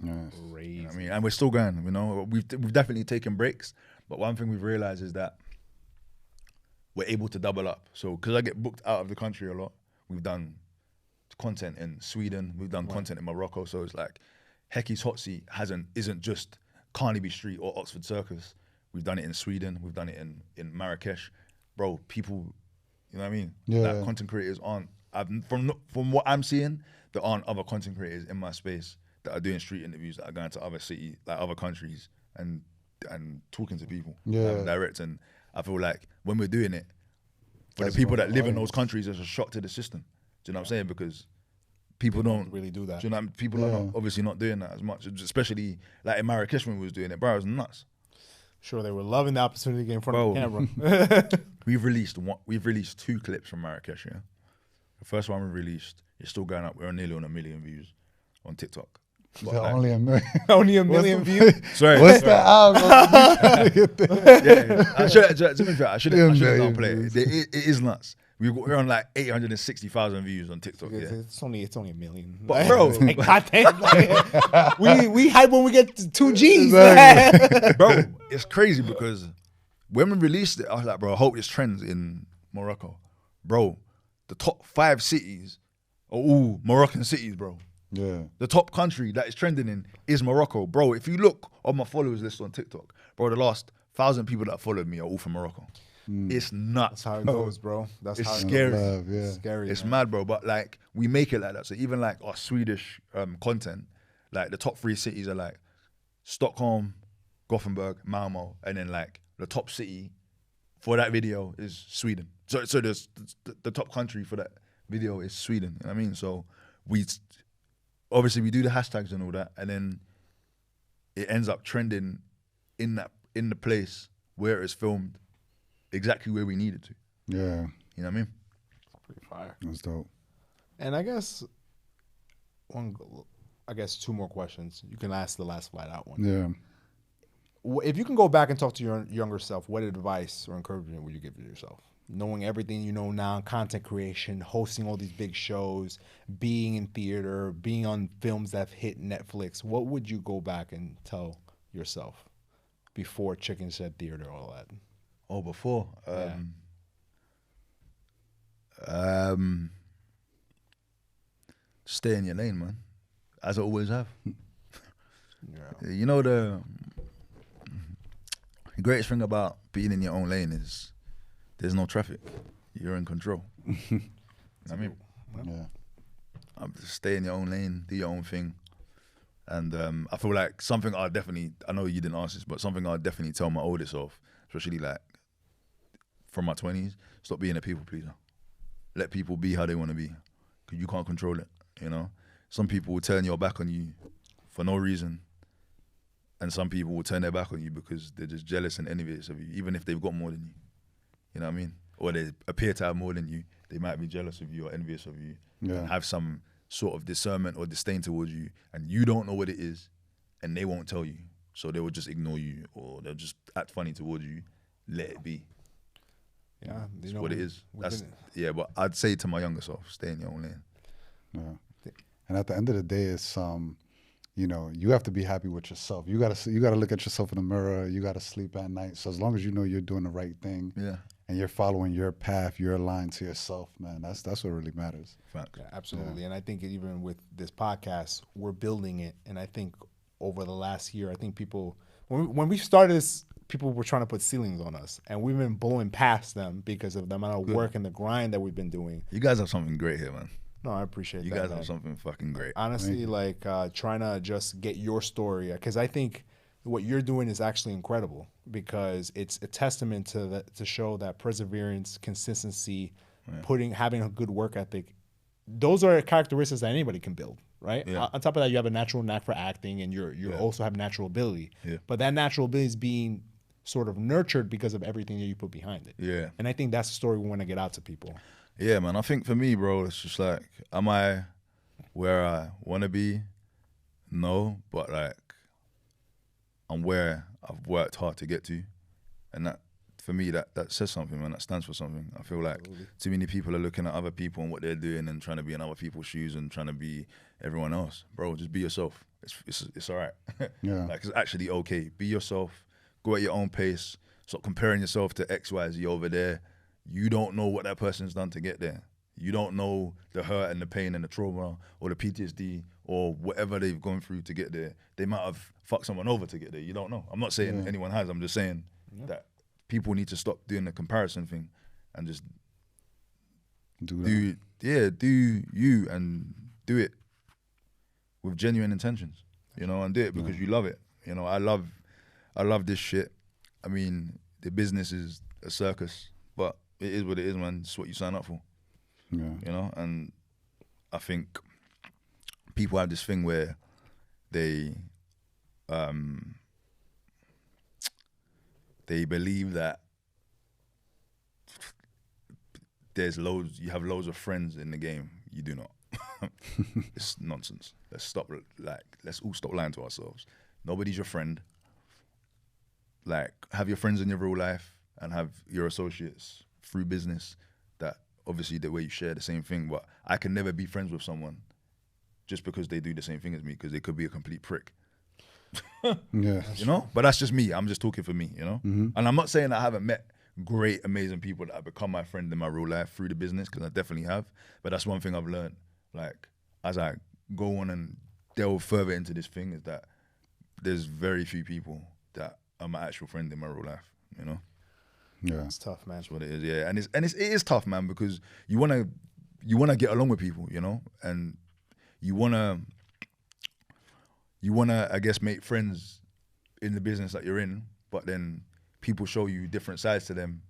Speaker 3: Nice.
Speaker 2: Crazy.
Speaker 1: You know what I mean, and we're still going. You know, we've definitely taken breaks, but one thing we've realized is that we're able to double up. So because I get booked out of the country a lot, we've done content in Sweden, we've done content in Morocco. So it's like Hecky's hot seat isn't just Carnaby Street or Oxford Circus. We've done it in Sweden, we've done it in Marrakesh. Bro, people, you know what I mean?
Speaker 3: Yeah.
Speaker 1: Like content creators from what I'm seeing, there aren't other content creators in my space that are doing street interviews, that are going to other cities, like other countries, and talking to people, direct. And I feel like when we're doing it, for the people that live in those countries, it's a shock to the system. Do you know what I'm saying? Because people don't
Speaker 2: really do that.
Speaker 1: Do you know what I mean? People are obviously not doing that as much, especially like in Marrakesh when we was doing it. Bro, it was nuts.
Speaker 2: Sure, they were loving the opportunity to get in front of the camera.
Speaker 1: We've released 2 clips from Marrakesh. Yeah, the first one we released, it's still going up. We're nearly on 1 million views on TikTok.
Speaker 3: Is that only a million?
Speaker 2: Only a million views.
Speaker 1: Sorry,
Speaker 3: What's the album?
Speaker 1: I shouldn't downplay it. It is nuts. We're on like 860,000 views on TikTok. Yeah,
Speaker 2: It's only a million.
Speaker 1: But bro,
Speaker 2: like, goddamn, like, we hype when we get to 2 G's.
Speaker 1: bro, it's crazy because when we released it, I was like, bro, I hope this trends in Morocco. Bro, the top 5 cities are all Moroccan cities, bro.
Speaker 3: Yeah.
Speaker 1: The top country that is trending in is Morocco. Bro, if you look on my followers list on TikTok, bro, the last 1,000 people that followed me are all from Morocco. It's nuts.
Speaker 2: That's how it goes, bro. That's
Speaker 1: It's
Speaker 2: how
Speaker 1: scary.
Speaker 3: Love, yeah.
Speaker 2: It's scary.
Speaker 1: It's
Speaker 2: man.
Speaker 1: mad, bro. But like, we make it like that. So even like our Swedish content, like the top 3 cities are like Stockholm, Gothenburg, Malmo, and then like the top city for that video is Sweden. So the top country for that video is Sweden. You know what I mean? So obviously we do the hashtags and all that, and then it ends up trending in the place where it's filmed, exactly where we need it to.
Speaker 3: Yeah.
Speaker 1: You know what I mean?
Speaker 2: Pretty fire.
Speaker 3: That's dope.
Speaker 2: And I guess 2 more questions. You can ask the last flat out one.
Speaker 3: Yeah.
Speaker 2: If you can go back and talk to your younger self, what advice or encouragement would you give to yourself? Knowing everything you know now, content creation, hosting all these big shows, being in theater, being on films that have hit Netflix, what would you go back and tell yourself before Chicken Shed Theater, all that?
Speaker 1: Oh, before. stay in your lane, man, as I always have.
Speaker 2: Yeah.
Speaker 1: You know, the greatest thing about being in your own lane is there's no traffic. You're in control. I mean,
Speaker 3: Yeah.
Speaker 1: just stay in your own lane, do your own thing. And I feel like something I know you didn't ask this, but something I'd definitely tell my oldest self, especially like from my 20s, stop being a people pleaser. Let people be how they want to be, because you can't control it, you know? Some people will turn your back on you for no reason, and some people will turn their back on you because they're just jealous and envious of you, even if they've got more than you. You know what I mean? Or they appear to have more than you, they might be jealous of you or envious of you, and have some sort of discernment or disdain towards you, and you don't know what it is, and they won't tell you. So they will just ignore you, or they'll just act funny towards you. Let it be.
Speaker 2: Yeah,
Speaker 1: That's what it is. But I'd say to my younger self, stay in your own lane.
Speaker 3: Yeah. And at the end of the day, it's you know, you have to be happy with yourself. You gotta look at yourself in the mirror. You gotta sleep at night. So as long as you know you're doing the right thing, and you're following your path, you're aligned to yourself, man. That's what really matters.
Speaker 1: Fact.
Speaker 2: Yeah, absolutely. And I think even with this podcast, we're building it. And I think over the last year, I think people, when we started this, people were trying to put ceilings on us, and we've been blowing past them because of the amount of work and the grind that we've been doing.
Speaker 1: You guys have something great here, man.
Speaker 2: No, I appreciate
Speaker 1: You
Speaker 2: that.
Speaker 1: guys have something fucking great.
Speaker 2: Honestly, like trying to just get your story, because I think what you're doing is actually incredible, because it's a testament to show that perseverance, consistency, having a good work ethic, those are characteristics that anybody can build, right?
Speaker 1: Yeah.
Speaker 2: On top of that, you have a natural knack for acting, and you also have natural ability.
Speaker 1: Yeah.
Speaker 2: But that natural ability is being sort of nurtured because of everything that you put behind it.
Speaker 1: Yeah.
Speaker 2: And I think that's the story we want to get out to people.
Speaker 1: Yeah, man. I think for me, bro, it's just like, am I where I want to be? No, but like, I'm where I've worked hard to get to, and that, for me, that says something, man. That stands for something. I feel like too many people are looking at other people and what they're doing and trying to be in other people's shoes and trying to be everyone else. Bro, just be yourself. It's all right.
Speaker 3: Yeah.
Speaker 1: Like, it's actually okay. Be yourself. Go at your own pace. Stop comparing yourself to XYZ over there. You don't know what that person's done to get there. You don't know the hurt and the pain and the trauma or the PTSD or whatever they've gone through to get there. They might have fucked someone over to get there. You don't know. I'm not saying anyone has. I'm just saying that people need to stop doing the comparison thing and just do you and do it with genuine intentions, you know, and do it because you love it. You know, I love this shit. I mean, the business is a circus, but it is what it is, man. It's what you sign up for.
Speaker 3: Yeah.
Speaker 1: You know, and I think people have this thing where they believe that you have loads of friends in the game. You do not. It's nonsense. Let's all stop lying to ourselves. Nobody's your friend. Like, have your friends in your real life and have your associates through business that obviously the way you share the same thing, but I can never be friends with someone just because they do the same thing as me, because they could be a complete prick.
Speaker 3: Yeah.
Speaker 1: You know? But that's just me. I'm just talking for me, you know? And I'm not saying I haven't met great, amazing people that have become my friend in my real life through the business, because I definitely have. But that's one thing I've learned, like, as I go on and delve further into this thing, is that there's very few people that are my actual friend in my real life, you know?
Speaker 3: Yeah.
Speaker 2: It's tough, man.
Speaker 1: That's what it is, yeah. And it is tough, man, because you wanna get along with people, you know, and you wanna I guess make friends in the business that you're in, but then people show you different sides to them,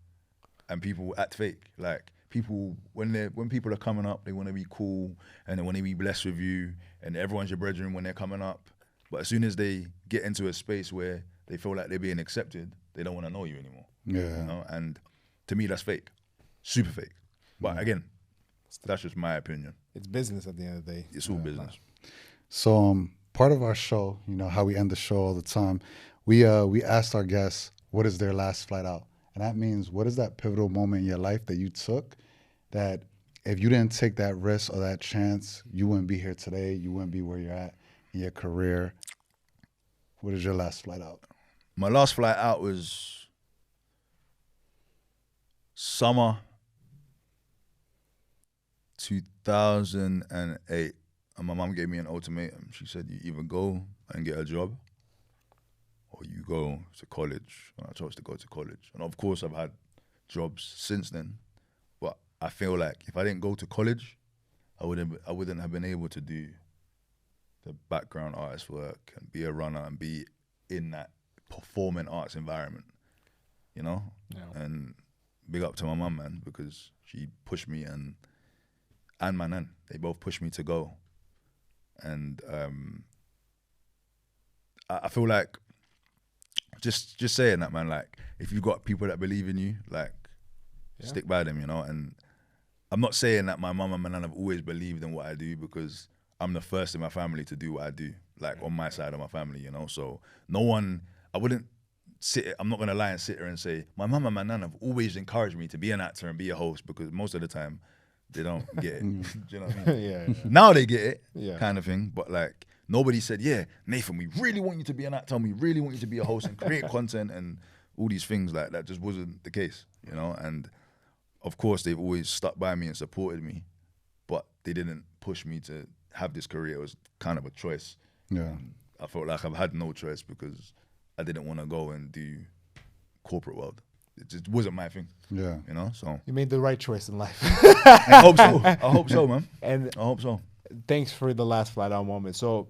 Speaker 1: and people act fake. Like, people when people are coming up, they want to be cool and they want to be blessed with you, and everyone's your brethren when they're coming up. But as soon as they get into a space where they feel like they're being accepted, they don't want to know you anymore.
Speaker 3: Yeah.
Speaker 1: You know? And to me, that's fake, super fake. But again, that's just my opinion.
Speaker 2: It's business at the end of the day.
Speaker 1: It's all business.
Speaker 3: So part of our show, you know how we end the show all the time, we asked our guests what is their last flight out, and that means what is that pivotal moment in your life that you took that if you didn't take that risk or that chance, you wouldn't be here today, you wouldn't be where you're at in your career. What is your last flight out?
Speaker 1: My last flight out was summer 2008. and my mum gave me an ultimatum. She said, you either go and get a job or you go to college. And I chose to go to college. And of course, I've had jobs since then. But I feel like if I didn't go to college, I wouldn't have been able to do the background artist work and be a runner and be in that performing arts environment, you know?
Speaker 2: Yeah.
Speaker 1: And big up to my mum, man, because she pushed me and my nan, they both pushed me to go. And I feel like just saying that, man, like if you've got people that believe in you, like stick by them, you know? And I'm not saying that my mum and my nan have always believed in what I do, because I'm the first in my family to do what I do, like on my side of my family, you know? So I wouldn't I'm not gonna lie and sit here and say, my mum and my nan have always encouraged me to be an actor and be a host, because most of the time they don't get it. Do you know what I mean?
Speaker 2: Yeah.
Speaker 1: Now they get it,
Speaker 2: Yeah.
Speaker 1: kind of thing. But like, nobody said, yeah, Nathan, we really want you to be an actor and we really want you to be a host and create content and all these things. Like, that just wasn't the case, you know? And of course, they've always stuck by me and supported me, but they didn't push me to have this career. It was kind of a choice.
Speaker 3: Yeah.
Speaker 1: I felt like I've had no choice because I didn't want to go and do corporate world. It just wasn't my thing.
Speaker 3: Yeah.
Speaker 1: You know, so.
Speaker 2: You made the right choice in life.
Speaker 1: I hope so. I hope so, man.
Speaker 2: And
Speaker 1: I hope so.
Speaker 2: thanks for the last flat out moment. So,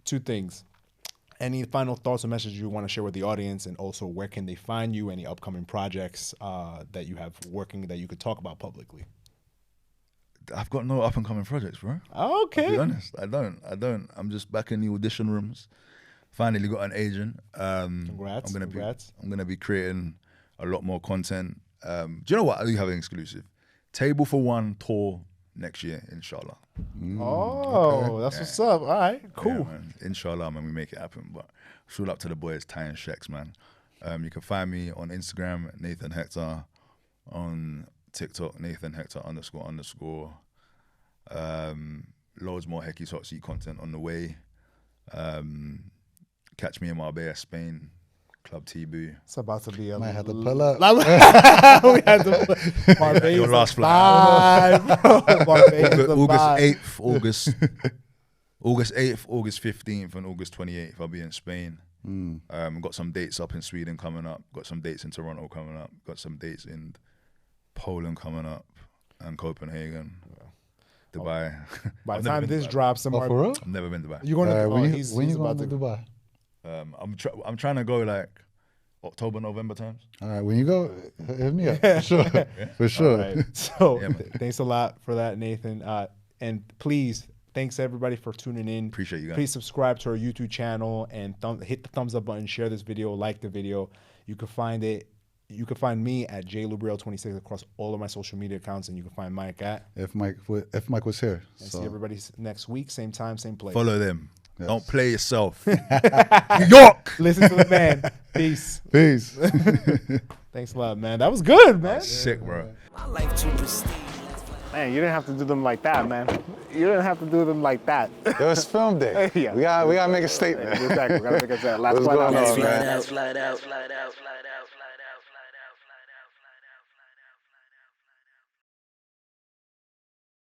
Speaker 2: two things. Any final thoughts or messages you want to share with the audience, and also where can they find you? Any upcoming projects that you have working that you could talk about publicly?
Speaker 1: I've got no up and coming projects, bro.
Speaker 2: Okay.
Speaker 1: To be honest, I don't. I'm just back in the audition rooms. Finally got an agent.
Speaker 2: Congrats.
Speaker 1: I'm gonna be creating a lot more content. Do you know what? I do have an exclusive. Table for One tour next year, inshallah.
Speaker 2: That's what's up. All right, cool.
Speaker 1: Yeah, man. Inshallah, man, we make it happen. But shout out to the boys, Ty and Shex, man. You can find me on Instagram, Nathan Hector, on TikTok, Nathan Hector __. Loads more Hecky Hot Seat content on the way. Catch me in Marbella, Spain, Club Tibu.
Speaker 2: It's about to be a
Speaker 3: Might have to pull up.
Speaker 2: we had to Marbella.
Speaker 1: Your last flight.
Speaker 2: Marbella.
Speaker 1: August 8th, August 15th, and August 28th. I'll be in Spain. Got some dates up in Sweden coming up. Got some dates in Toronto coming up. Got some dates in Poland coming up, and Copenhagen, Dubai.
Speaker 2: By the time this drops,
Speaker 3: Oh, for real?
Speaker 1: I've never been to Dubai.
Speaker 2: you're going to.
Speaker 3: When
Speaker 2: he's
Speaker 3: you
Speaker 2: about
Speaker 3: going to Dubai?
Speaker 1: I'm trying to go like October, November times.
Speaker 3: All right, when you go, hit me up. For sure. For sure.
Speaker 2: All right. So
Speaker 1: Yeah, man.
Speaker 2: thanks a lot for that, Nathan. And please, thanks everybody for tuning in.
Speaker 1: Appreciate you guys.
Speaker 2: Please subscribe to our YouTube channel and hit the thumbs up button, share this video, like the video. You can find it. You can find me at jlubriel26 across all of my social media accounts, and you can find Mike at.
Speaker 3: If Mike was here.
Speaker 2: And
Speaker 3: So.
Speaker 2: see everybody next week, same time, same place.
Speaker 1: Follow them.
Speaker 3: Yes.
Speaker 1: Don't play yourself. New York.
Speaker 2: Listen to the man. Peace.
Speaker 3: Peace.
Speaker 2: Thanks a lot, man. That was good, man.
Speaker 1: Sick, bro.
Speaker 5: My life too pristine.
Speaker 2: Man, you didn't have to do them like that, man. You didn't have to do them like that.
Speaker 3: It was film day.
Speaker 2: Yeah.
Speaker 3: We gotta make a statement.
Speaker 2: Exactly. We gotta make a last
Speaker 3: What's
Speaker 2: one
Speaker 3: going
Speaker 2: out.
Speaker 3: on, man?
Speaker 5: Flat out.